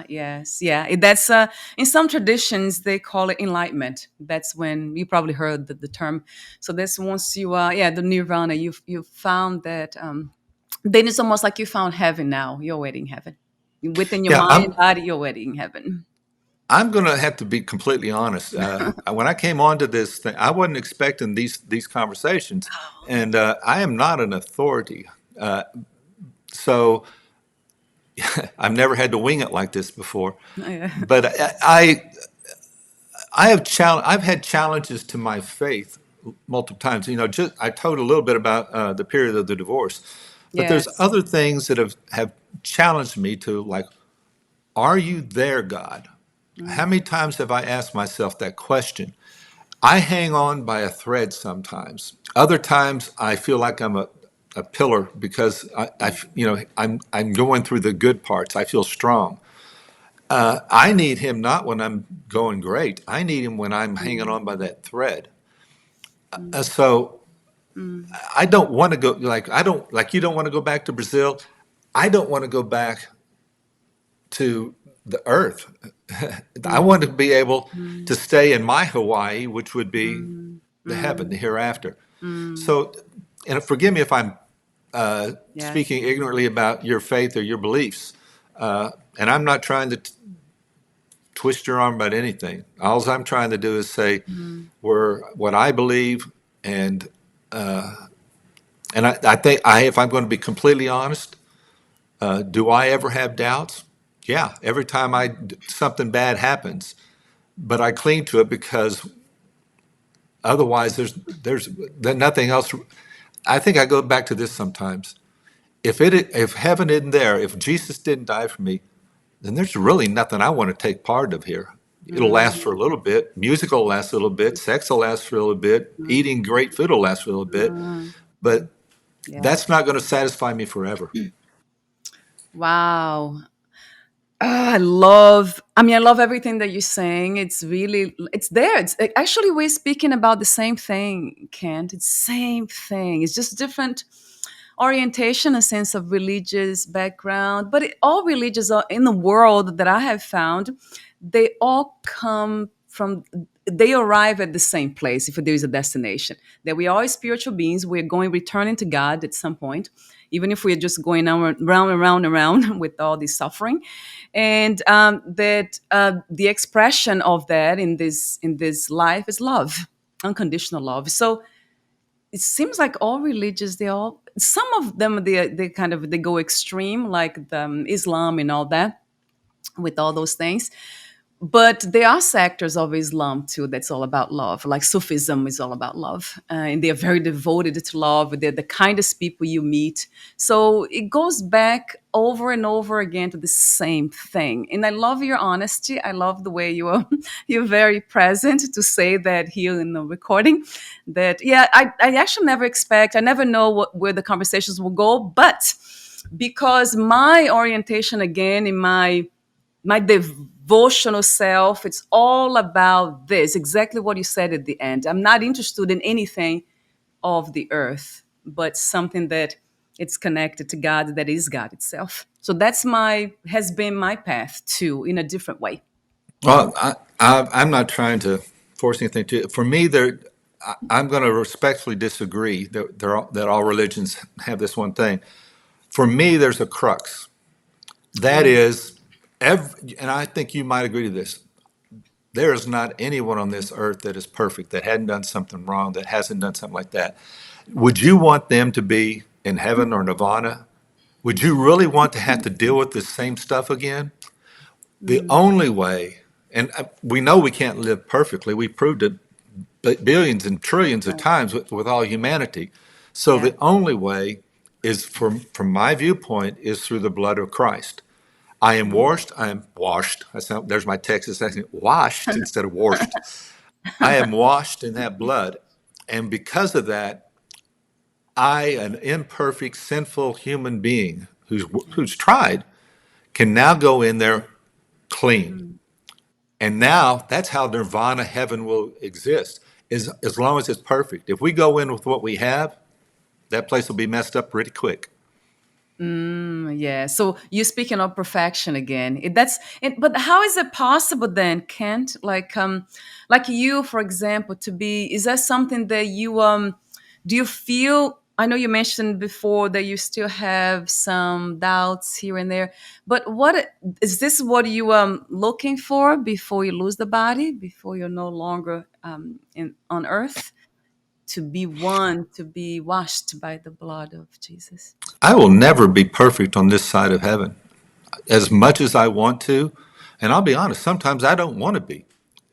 Yes, yeah. That's in some traditions they call it enlightenment. That's when you probably heard the term. So that's once you, yeah, the nirvana. You found that. Then it's almost like you found heaven. Now you're waiting heaven within your Yeah, mind, body. You're waiting heaven. I'm going to have to be completely honest. When I came onto this thing, I wasn't expecting these conversations, and I am not an authority. So I've never had to wing it like this before. Yeah. But I've had challenges to my faith multiple times. Just I told a little bit about the period of the divorce, but there's Yes. other things that have challenged me to, like, are you there, God? How many times have I asked myself that question? I hang on by a thread sometimes. Other times I feel like I'm a pillar because I'm going through the good parts. I feel strong. I need him not when I'm going great. I need him when I'm hanging on by that thread. So I don't want to go, like, I don't, like, you don't want to go back to Brazil. I don't want to go back to the earth. I want to be able to stay in my Hawaii, which would be the heaven, the hereafter. So, and forgive me if I'm Yes. speaking ignorantly about your faith or your beliefs. And I'm not trying to twist your arm about anything. All I'm trying to do is say what I believe, and I think if I'm going to be completely honest, do I ever have doubts? Yeah, every time something bad happens, but I cling to it because otherwise there's nothing else. I think I go back to this sometimes. If heaven isn't there, if Jesus didn't die for me, then there's really nothing I want to take part of here. It'll last for a little bit. Music will last a little bit. Sex will last for a little bit. Eating great food will last for a little bit. But Yeah. that's not going to satisfy me forever. Wow. I love everything that you're saying. It's there. It's actually, we're speaking about the same thing, Kent. It's same thing. It's just different orientation, a sense of religious background. But all religions are in the world that I have found, they all come from, they arrive at the same place if there is a destination. That we are all spiritual beings. We're returning to God at some point, even if we're just going round and round and round with all this suffering. And that the expression of that in this life is love, unconditional love. So it seems like all religions, some of them, they go extreme, like Islam and all that, with all those things. But there are sectors of Islam too that's all about love. Like Sufism is all about love, and they are very devoted to love. They're the kindest people you meet. So it goes back over and over again to the same thing. And I love your honesty. I love the way you're very present to say that here in the recording. That I actually never expect. I never know where the conversations will go, but because my orientation again in my devotional self, it's all about this, exactly what you said at the end. I'm not interested in anything of the earth, but something that it's connected to God, that is God itself. So has been my path too, in a different way. Well, I'm not trying to force anything to. For me, I'm going to respectfully disagree that all religions have this one thing. For me, there's a crux. That is, and I think you might agree to this. There is not anyone on this earth that is perfect, that hadn't done something wrong, that hasn't done something like that. Would you want them to be in heaven or nirvana? Would you really want to have to deal with this same stuff again? The only way, and we know we can't live perfectly. We proved it billions and trillions of times with all humanity. So the only way is, from my viewpoint, is through the blood of Christ. I am washed. There's my Texas accent. Washed instead of washed. I am washed in that blood. And because of that, an imperfect, sinful human being who's tried, can now go in there clean. And now that's how nirvana, heaven, will exist, as long as it's perfect. If we go in with what we have, that place will be messed up pretty quick. Yeah. So you're speaking of perfection again. But how is it possible then, Kent? Like you, for example, is that something that do you feel? I know you mentioned before that you still have some doubts here and there, but what is this? What you looking for before you lose the body, before you're no longer on earth? To be one, to be washed by the blood of Jesus. I will never be perfect on this side of heaven, as much as I want to. And I'll be honest, sometimes I don't want to be.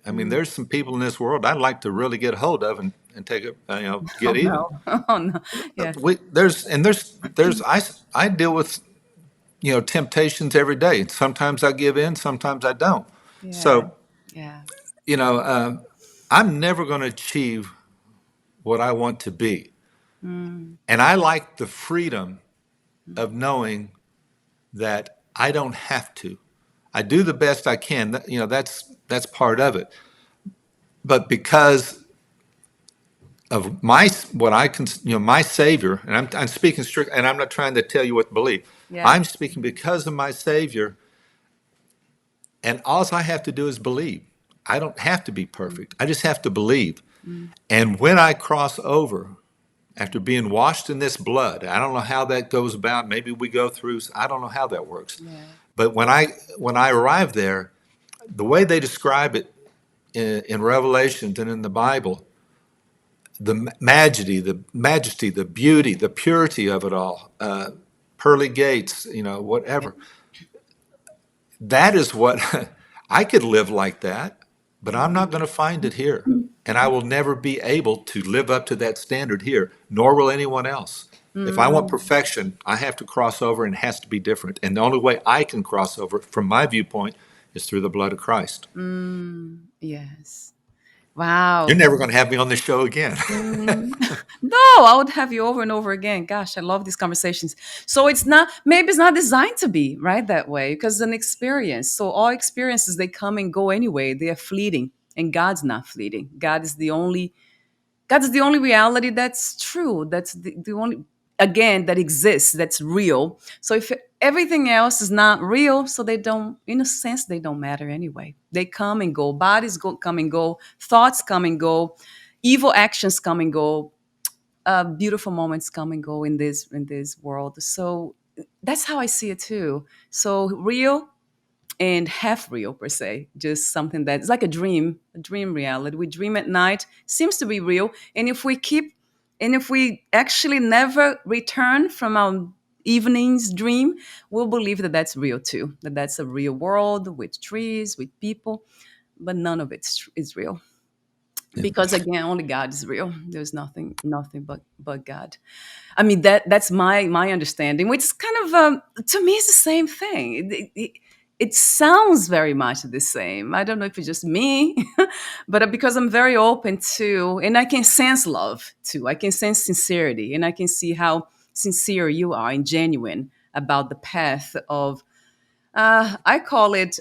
I mean, there's some people in this world I'd like to really get hold of and take it, get even. No. Oh no. Yeah. I deal with, temptations every day. Sometimes I give in, sometimes I don't. Yeah. So, Yeah. I'm never going to achieve what I want to be. And I like the freedom of knowing that I don't have to. I do the best I can. That's part of it. But because of my Savior, and I'm speaking strict, and I'm not trying to tell you what to believe. Yeah. I'm speaking because of my Savior, and all I have to do is believe. I don't have to be perfect. I just have to believe. And when I cross over, after being washed in this blood, I don't know how that goes about. Maybe we go through. I don't know how that works. Yeah. But when I arrive there, the way they describe it in Revelations and in the Bible, the majesty, the beauty, the purity of it all, pearly gates, whatever. That is what I could live like that, but I'm not going to find it here. And I will never be able to live up to that standard here, nor will anyone else. If I want perfection, I have to cross over, and it has to be different. And the only way I can cross over, from my viewpoint, is through the blood of Christ. Yes. Wow. You're never going to have me on this show again. Mm. No, I would have you over and over again. Gosh, I love these conversations. So it's not, maybe it's not designed to be right that way because it's an experience. So all experiences, they come and go anyway. They are fleeting, and God's not fleeting. God is the only reality that's true. That's the only, again, that exists, that's real. So if everything else is not real, so they don't, in a sense, they don't matter anyway. They come and go. Bodies come and go. Thoughts come and go. Evil actions come and go. Beautiful moments come and go in this world. So that's how I see it too. So real and half real per se, just something that's like a dream reality. We dream at night, seems to be real. And if we actually never return from our evening's dream, we'll believe that that's real too, that that's a real world with trees, with people, but none of it is real. Because again, only God is real. There's nothing but God. I mean, that's my understanding, which is kind of to me it's the same thing. It sounds very much the same. I don't know if it's just me, but because I'm very open to, and I can sense love too. I can sense sincerity, and I can see how sincere you are and genuine about the path of. I call it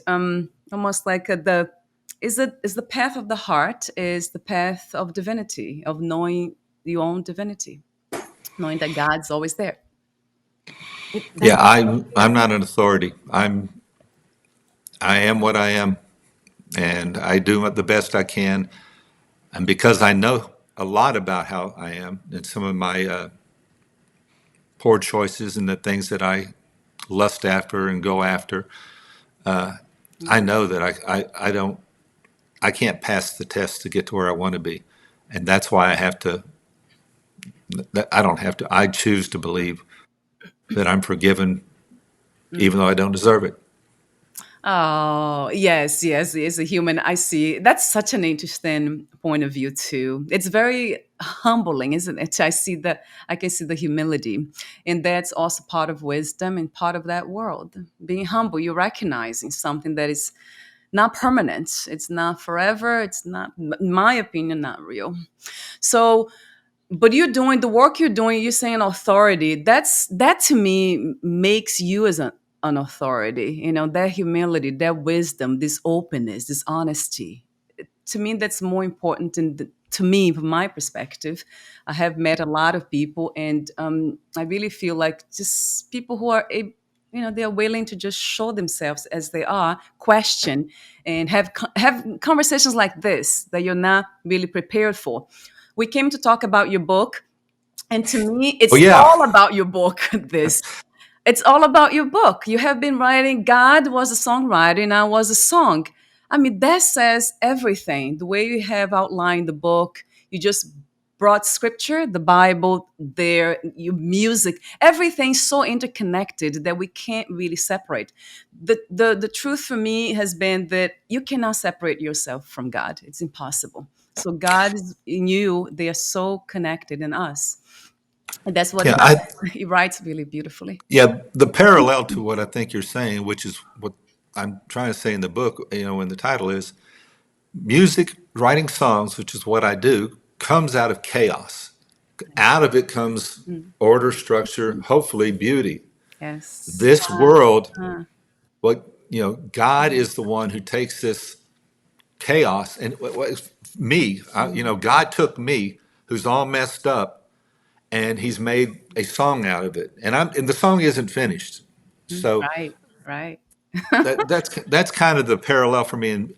almost like the path of the heart is the path of divinity, of knowing your own divinity, knowing that God's always there. Yeah, I'm not an authority. I am what I am, and I do the best I can. And because I know a lot about how I am and some of my poor choices and the things that I lust after and go after, I know that I can't pass the test to get to where I want to be, and that's why I have to. I don't have to. I choose to believe that I'm forgiven, even though I don't deserve it. Oh, yes, yes, as a human, I see. That's such an interesting point of view too. It's very humbling, isn't it? I can see the humility. And that's also part of wisdom and part of that world. Being humble, you're recognizing something that is not permanent. It's not forever. It's not, in my opinion, not real. So, but you're doing the work you're doing, you're saying authority. That to me makes you as an authority, that humility, that wisdom, this openness, this honesty. To me, that's more important to me, from my perspective. I have met a lot of people, and I really feel like just people who are they're willing to just show themselves as they are, question, and have conversations like this that you're not really prepared for. We came to talk about your book, and to me, Well, it's yeah, all about your book. It's all about your book. You have been writing. God was a songwriter, and I was a song. I mean, that says everything. The way you have outlined the book, you just brought scripture, the Bible, there, your music, everything's so interconnected that we can't really separate. The truth for me has been that you cannot separate yourself from God. It's impossible. So God is in you. They are so connected in us. And that's what yeah, he writes really beautifully. yeah. The parallel to what I think you're saying, which is what I'm trying to say in the book, in the title is music, writing songs, which is what I do, comes out of chaos. Out of it comes order, structure, hopefully beauty. Yes. This world, Uh, God is the one who takes this chaos and me, God took me, who's all messed up, and He's made a song out of it. And the song isn't finished. So right, right. that's kind of the parallel for me. And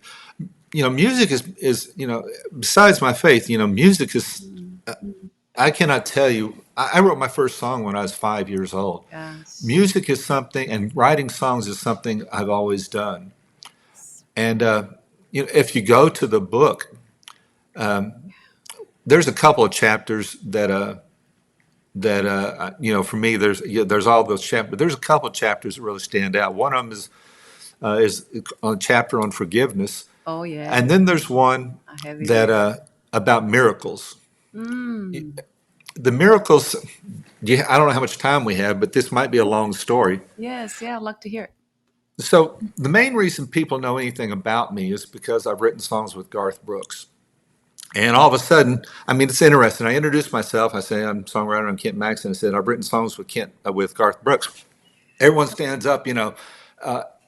music is besides my faith, music is. I cannot tell you. I wrote my first song when I was 5 years old. Gosh. Music is something, and writing songs is something I've always done. And if you go to the book, there's a couple of chapters that for me there's all those chapters. But there's a couple of chapters that really stand out. One of them is a chapter on forgiveness, Oh, yeah. and then there's one I have it that here. about miracles. Mm. The miracles. I don't know how much time we have, but this might be a long story. Yes, yeah, I'd like to hear it. So the main reason people know anything about me is because I've written songs with Garth Brooks. And all of a sudden, I mean, it's interesting. I introduced myself. I say I'm a songwriter. I'm Kent Maxson. I said I've written songs with with Garth Brooks. Everyone stands up, and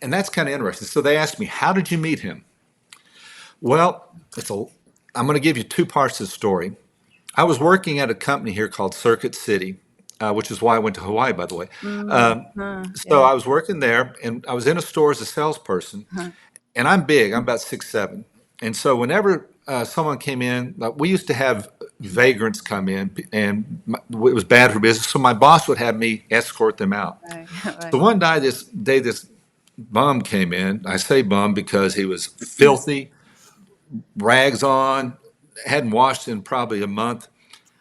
that's kind of interesting. So they asked me, "How did you meet him?" Well, I'm going to give you two parts of the story. I was working at a company here called Circuit City, which is why I went to Hawaii, by the way. So Yeah. I was working there, and I was in a store as a salesperson. And I'm big. I'm about 6'7". And so whenever someone came in, like we used to have vagrants come in, and it was bad for business. So my boss would have me escort them out. Right. So Right. one day, this bum came in. I say bum because he was filthy, rags on, hadn't washed in probably a month.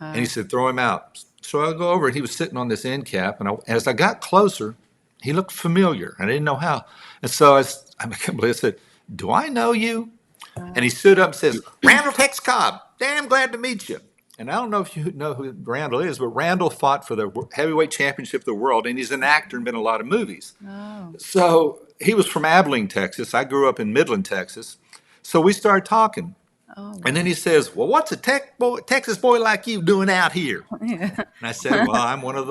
And he said, throw him out. So I go over, and he was sitting on this end cap. And as I got closer, he looked familiar. I didn't know how. And so I said, do I know you? And he stood up and says, Randall Tex Cobb, damn glad to meet you. And I don't know if you know who Randall is, but Randall fought for the heavyweight championship of the world, and he's an actor and been in a lot of movies. Oh. So he was from Abilene, Texas. I grew up in Midland, Texas. So we started talking. Oh. And then he says, well, what's a Texas boy like you doing out here? Yeah. And I said, well, I'm one of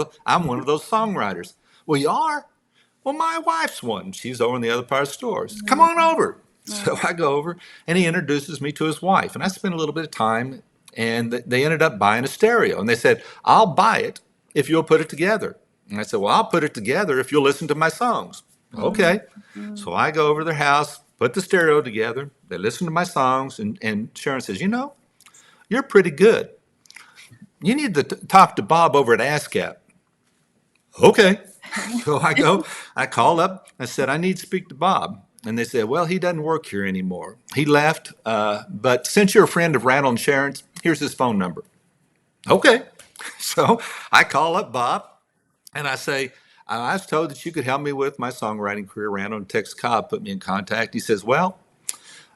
those songwriters. Well, you are? Well, my wife's one. She's over in the other part of the stores. Come on over. So I go over, and he introduces me to his wife. And I spent a little bit of time, and they ended up buying a stereo. And they said, I'll buy it if you'll put it together. And I said, well, I'll put it together if you'll listen to my songs. Okay. So I go over to their house, put the stereo together. They listen to my songs, and Sharon says, you're pretty good. You need to talk to Bob over at ASCAP. Okay. So I called up. I said, I need to speak to Bob. And they said, well, he doesn't work here anymore. He left. But since you're a friend of Randall and Sharon's, here's his phone number. Okay. So I call up Bob, and I say, I was told that you could help me with my songwriting career. Randall and Tex Cobb put me in contact. He says, well,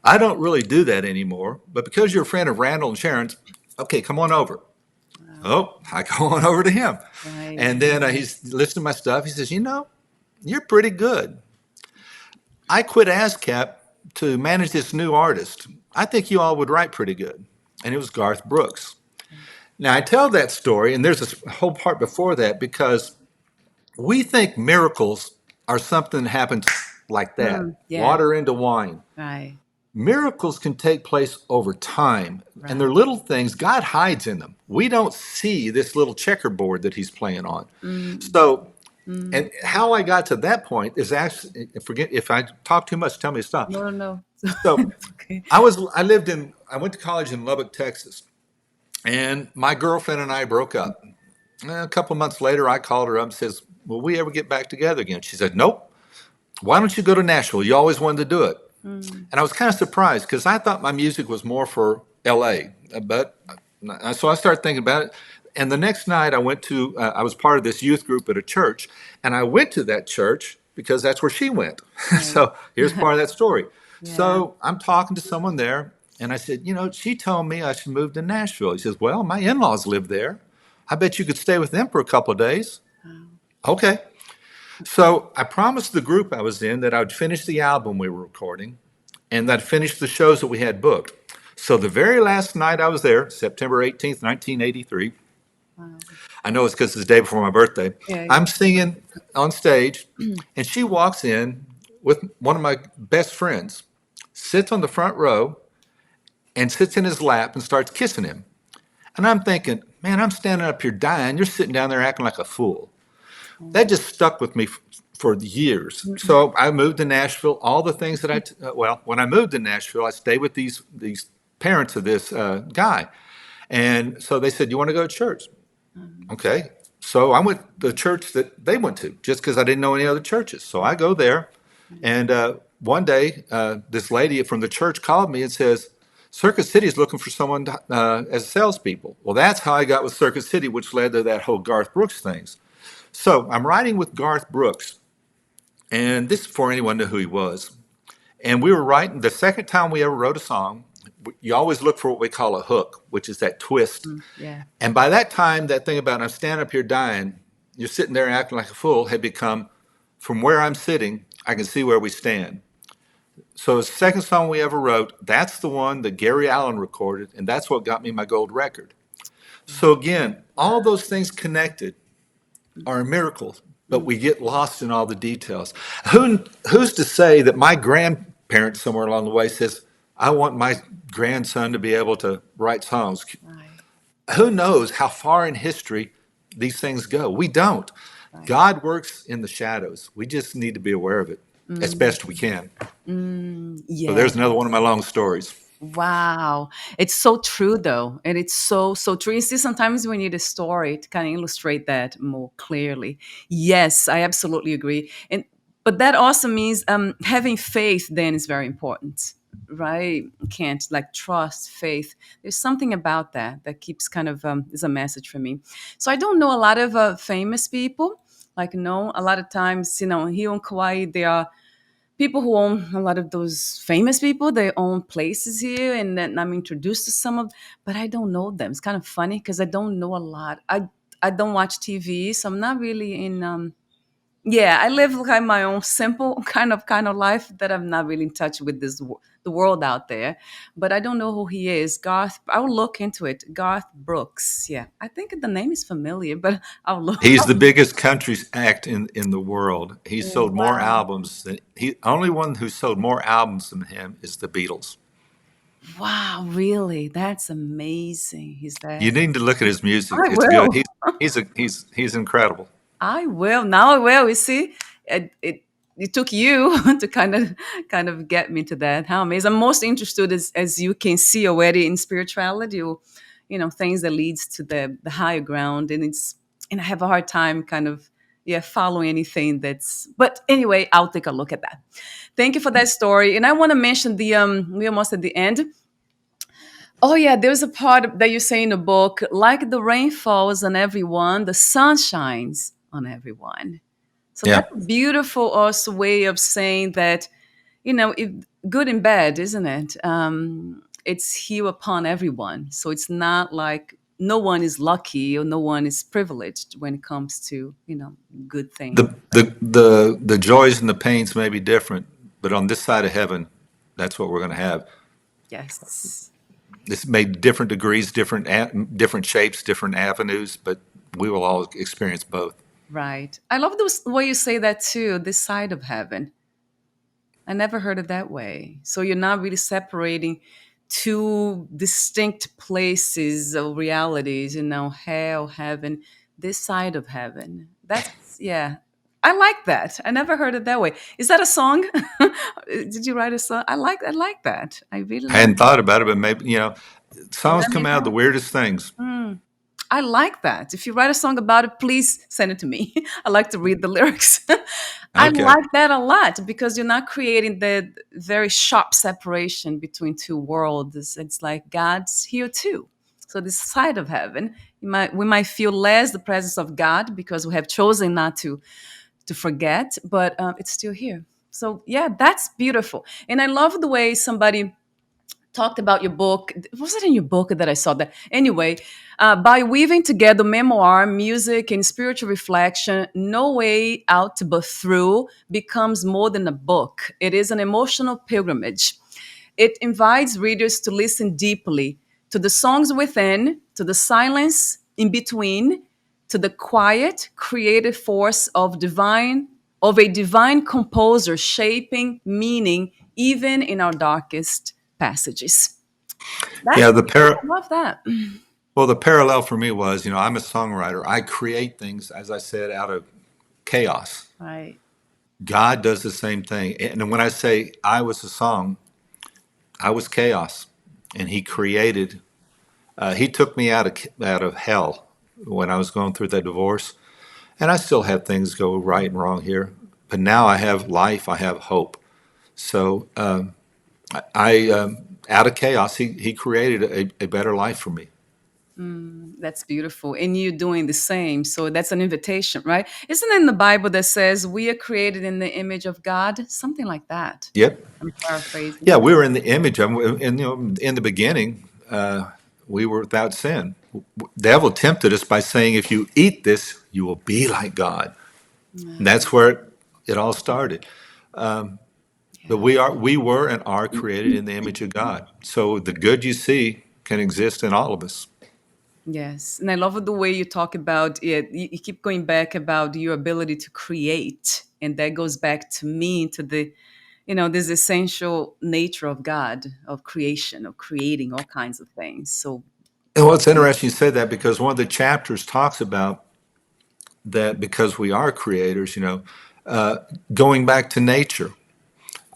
I don't really do that anymore. But because you're a friend of Randall and Sharon's, okay, come on over. Oh, I go on over to him. Right. And then he's listening to my stuff. He says, you're pretty good. I quit ASCAP to manage this new artist. I think you all would write pretty good. And it was Garth Brooks. Now, I tell that story, and there's a whole part before that, because we think miracles are something that happens like that, Yeah. water into wine. Right. Miracles can take place over time, and they're little things. God hides in them. We don't see this little checkerboard that he's playing on. So, and how I got to that point is actually, forget if I talk too much, tell me to stop. No. So Okay. I went to college in Lubbock, Texas, and my girlfriend and I broke up. A couple of months later, I called her up and says, will we ever get back together again? She said, nope. Why don't you go to Nashville? You always wanted to do it. And I was kind of surprised because I thought my music was more for LA. But so I started thinking about it. And the next night I I was part of this youth group at a church. And I went to that church because that's where she went. So here's part of that story. So I'm talking to someone there. And I said, she told me I should move to Nashville. He says, well, my in-laws live there. I bet you could stay with them for a couple of days. Okay. So I promised the group I was in that I would finish the album we were recording and that I'd finish the shows that we had booked. So the very last night I was there, September 18th, 1983, I know it's because it's the day before my birthday, I'm singing on stage, and she walks in with one of my best friends, sits on the front row, and sits in his lap and starts kissing him. And I'm thinking, man, I'm standing up here dying. You're sitting down there acting like a fool. That just stuck with me for years. So I moved to Nashville. All the things that when I moved to Nashville, I stayed with these parents of this guy. And so they said, you want to go to church? Okay. So I went to the church that they went to just because I didn't know any other churches. So I go there. And one day, this lady from the church called me and says, Circuit City is looking for someone as salespeople. Well, that's how I got with Circuit City, which led to that whole Garth Brooks things. So I'm writing with Garth Brooks, and this is before anyone knew who he was. And we were writing, the second time we ever wrote a song, you always look for what we call a hook, which is that twist. Yeah. And by that time, that thing about I'm standing up here dying, you're sitting there acting like a fool, had become, from where I'm sitting, I can see where we stand. So the second song we ever wrote, that's the one that Gary Allan recorded, and that's what got me my gold record. So again, all those things connected are a miracle, but we get lost in all the details. Who's to say that my grandparent somewhere along the way says, I want my grandson to be able to write songs? Right. Who knows how far in history these things go? We don't. Right. God works in the shadows. We just need to be aware of it as best we can. So Yeah. there's another one of my long stories. Wow. It's so true though. And it's so, so true. You see, sometimes we need a story to kind of illustrate that more clearly. Yes, I absolutely agree. But that also means having faith then is very important, right? Can't like trust, faith. There's something about that that keeps kind of is a message for me. So I don't know a lot of famous people. Like, no, a lot of times, here in Kauai, there are people who own a lot of those famous people. They own places here, and then I'm introduced to some of, but I don't know them. It's kind of funny because I don't know a lot. I don't watch TV, so I'm not really in. Yeah, I live like my own simple kind of life that I'm not really in touch with the world out there. But I don't know who he is. Garth. I'll look into it. Garth Brooks. Yeah, I think the name is familiar, but I'll look. He's the biggest country act in the world. He sold more Wow. albums than only one who sold more albums than him is the Beatles. Wow, really? That's amazing. He's You that. need to look at his music. I It's good. will. He's incredible. I will. Now I will. You see, it took you to kind of get me to that. How amazing! I'm most interested as you can see already in spirituality, or things that leads to the higher ground, and I have a hard time kind of following anything that's. But anyway, I'll take a look at that. Thank you for that story, and I want to mention we almost at the end. Oh yeah, there's a part that you say in the book, like the rain falls on everyone, the sun shines on everyone. So Yeah. that's a beautiful also way of saying that, if, good and bad, isn't it? It's here upon everyone. So it's not like no one is lucky or no one is privileged when it comes to, good things. The joys and the pains may be different, but on this side of heaven, that's what we're going to have. Yes. It's made different degrees, different shapes, different avenues, but we will all experience both. Right. I love the way you say that too, this side of heaven. I never heard it that way. So you're not really separating two distinct places of realities, hell, heaven, this side of heaven. Yeah. I like that. I never heard it that way. Is that a song? Did you write a song? I like that. I really I like hadn't thought about it, but maybe, songs that. come out of the weirdest things. I like that. If you write a song about it, please send it to me. I like to read the lyrics. I Okay. like that a lot because you're not creating the very sharp separation between two worlds. It's like God's here too. So this side of heaven, we might feel less the presence of God because we have chosen not to forget, but it's still here. So yeah, that's beautiful. And I love the way somebody talked about your book. Was it in your book that I saw that? Anyway, by weaving together memoir, music, and spiritual reflection, No Way Out But Through becomes more than a book. It is an emotional pilgrimage. It invites readers to listen deeply to the songs within, to the silence in between, to the quiet, creative force of a divine composer shaping meaning even in our darkest passages. Yeah, I love that. well, the parallel for me was, I'm a songwriter. I create things, as I said, out of chaos. Right. God does the same thing. And when I say I was a song, I was chaos. And he took me out of hell when I was going through that divorce. And I still have things go right and wrong here. But now I have life, I have hope. So out of chaos, he created a better life for me. That's beautiful. And you doing the same. So that's an invitation, right? Isn't it in the Bible that says we are created in the image of God? Something like that. Yep. I'm paraphrasing. Yeah, we were in the image of him. And, in the beginning, we were without sin. The devil tempted us by saying, if you eat this, you will be like God. And that's where it all started. But Yeah. we were and are created in the image of God. So the good you see can exist in all of us. Yes, and I love the way you talk about it. You keep going back about your ability to create, and that goes back to me to the, this essential nature of God, of creation, of creating all kinds of things. So, And well, it's interesting you say that because one of the chapters talks about that because we are creators, going back to nature.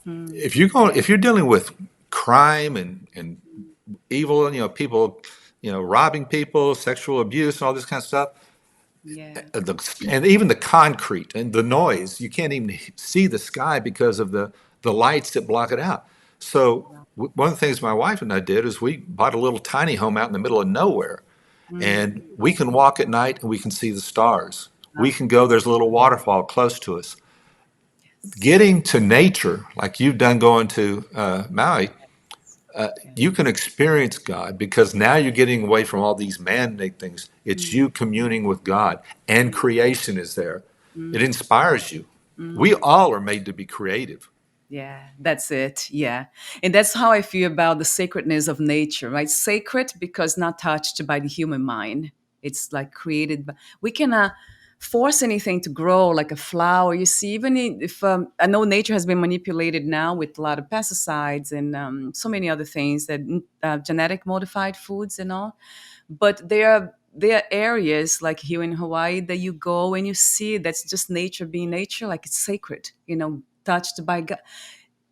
mm, If you're dealing with crime and evil, people, robbing people, sexual abuse, and all this kind of stuff, yeah, and even the concrete and the noise, you can't even see the sky because of the lights that block it out. So one of the things my wife and I did is we bought a little tiny home out in the middle of nowhere, mm, and we can walk at night and we can see the stars. We ah, can go. There's a little waterfall close to us. yes, Getting to nature, like you've done going to Maui, yes, you can experience God because now you're getting away from all these man-made things. It's mm, you communing with God, and creation is there. It mm, inspires you. We mm. all are made to be creative. Yeah, that's it. Yeah. And that's how I feel about the sacredness of nature, right? Sacred because not touched by the human mind. It's like created. We cannot force anything to grow like a flower. You see, even if I know nature has been manipulated now with a lot of pesticides and so many other things that genetic modified foods and all. But there are areas like here in Hawaii that you go and you see that's just nature being nature, like it's sacred, touched by God,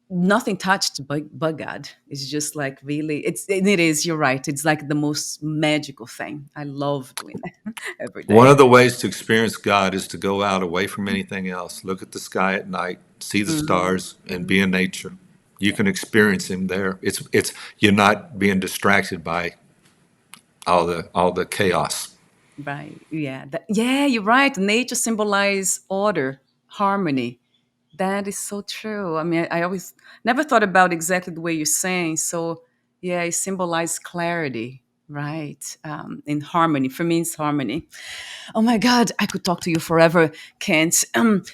nothing touched by God. It's just like really, it is. You're right. It's like the most magical thing. I love doing that every One day. of the ways to experience God is to go out away from anything else, look at the sky at night, see the Mhm. stars, and be in nature. You Yeah. can experience Him there. It's you're not being distracted by all the chaos. Right. Yeah. Yeah. You're right. Nature symbolizes order, harmony. That is so true. I mean, I always never thought about exactly the way you're saying. So, yeah, it symbolizes clarity, right? In harmony. For me, it's harmony. Oh my God, I could talk to you forever, Kent.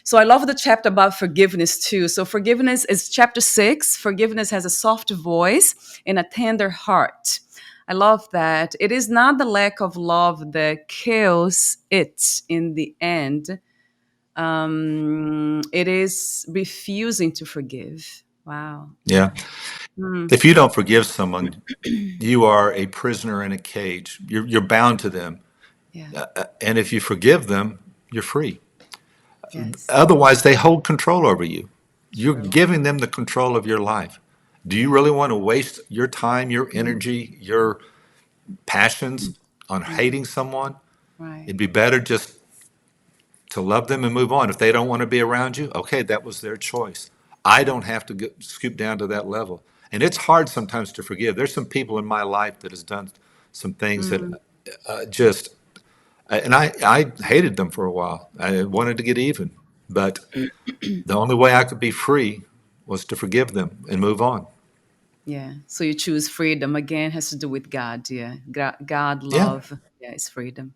So I love the chapter about forgiveness too. So forgiveness is chapter 6. Forgiveness has a soft voice and a tender heart. I love that. It is not the lack of love that kills it in the end. It is refusing to forgive. Wow. Yeah. Mm, If you don't forgive someone, you are a prisoner in a cage. You're bound to them. yeah. And if you forgive them, you're free. Yes. Otherwise, they hold control over you. You're True. giving them the control of your life. Do you Yeah. really want to waste your time, your Mm, energy, your passions on mm, hating someone? right. It'd be better just to love them and move on. If they don't want to be around you, okay, that was their choice. I don't have to scoop down to that level. And it's hard sometimes to forgive. There's some people in my life that has done some things that Mm, just and I hated them for a while. I wanted to get even, but the only way I could be free was to forgive them and move on. yeah. So you choose freedom again, has to do with God. Yeah. God, Yeah, love. Yeah, it's freedom.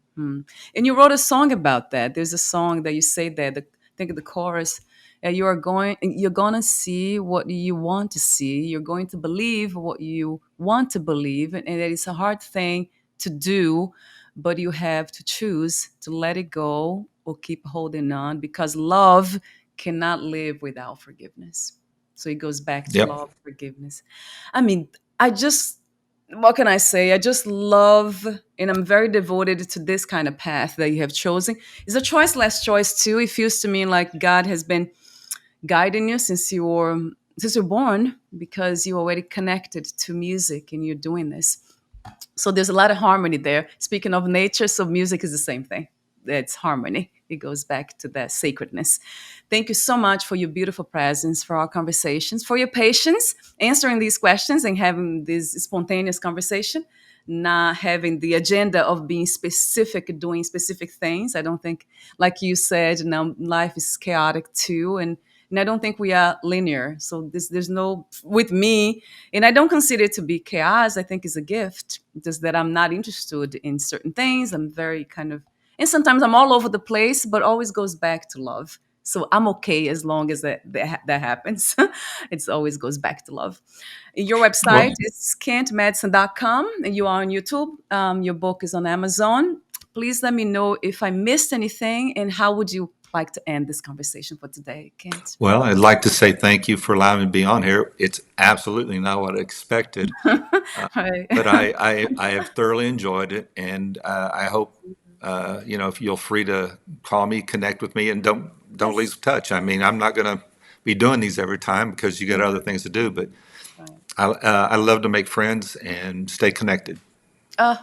And you wrote a song about that. There's a song that you say that, I think the chorus, you're gonna see what you want to see. You're going to believe what you want to believe. And that it's a hard thing to do, but you have to choose to let it go or keep holding on because love cannot live without forgiveness. So it goes back to yep, love, forgiveness. I mean, I just, what can I say? I just love, and I'm very devoted to this kind of path that you have chosen. It's a choiceless choice too. It feels to me like God has been guiding you since you're born because you already connected to music and you're doing this. So there's a lot of harmony there. Speaking of nature, so music is the same thing. It's harmony. It goes back to that sacredness. Thank you so much for your beautiful presence, for our conversations, for your patience answering these questions and having this spontaneous conversation, not having the agenda of being specific, doing specific things. I don't think, like you said, now life is chaotic too. And I don't think we are linear. So there's no, with me, and I don't consider it to be chaos. I think it's a gift. Just that I'm not interested in certain things. I'm very kind of, and sometimes I'm all over the place, but always goes back to love. So I'm okay as long as that happens. It always goes back to love. Your website Well, is kentmadson.com, and you are on YouTube. Your book is on Amazon. Please let me know if I missed anything, and how would you like to end this conversation for today, Kent? well, I'd like to say thank you for allowing me to be on here. It's absolutely not what I expected, Right. but I have thoroughly enjoyed it, and I hope if you're free to call me, connect with me, and don't Yes. lose touch. I mean, I'm not going to be doing these every time because you got other things to do, but Right. I love to make friends and stay connected.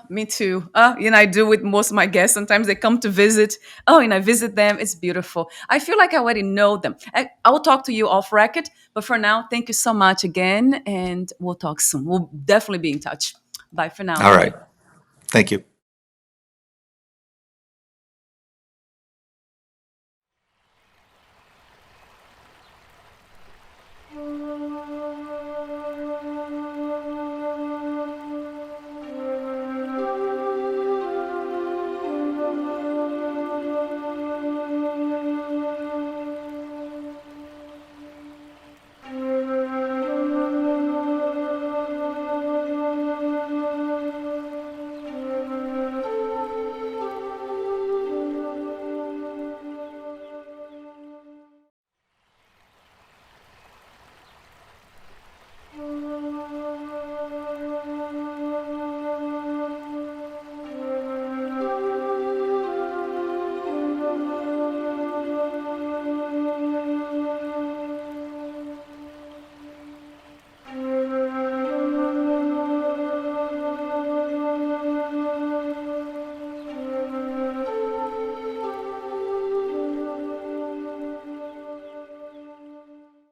Me too. I do with most of my guests. Sometimes they come to visit. Oh, and I visit them. It's beautiful. I feel like I already know them. I will talk to you off record. But for now, thank you so much again. And we'll talk soon. We'll definitely be in touch. Bye for now. All right. Thank you.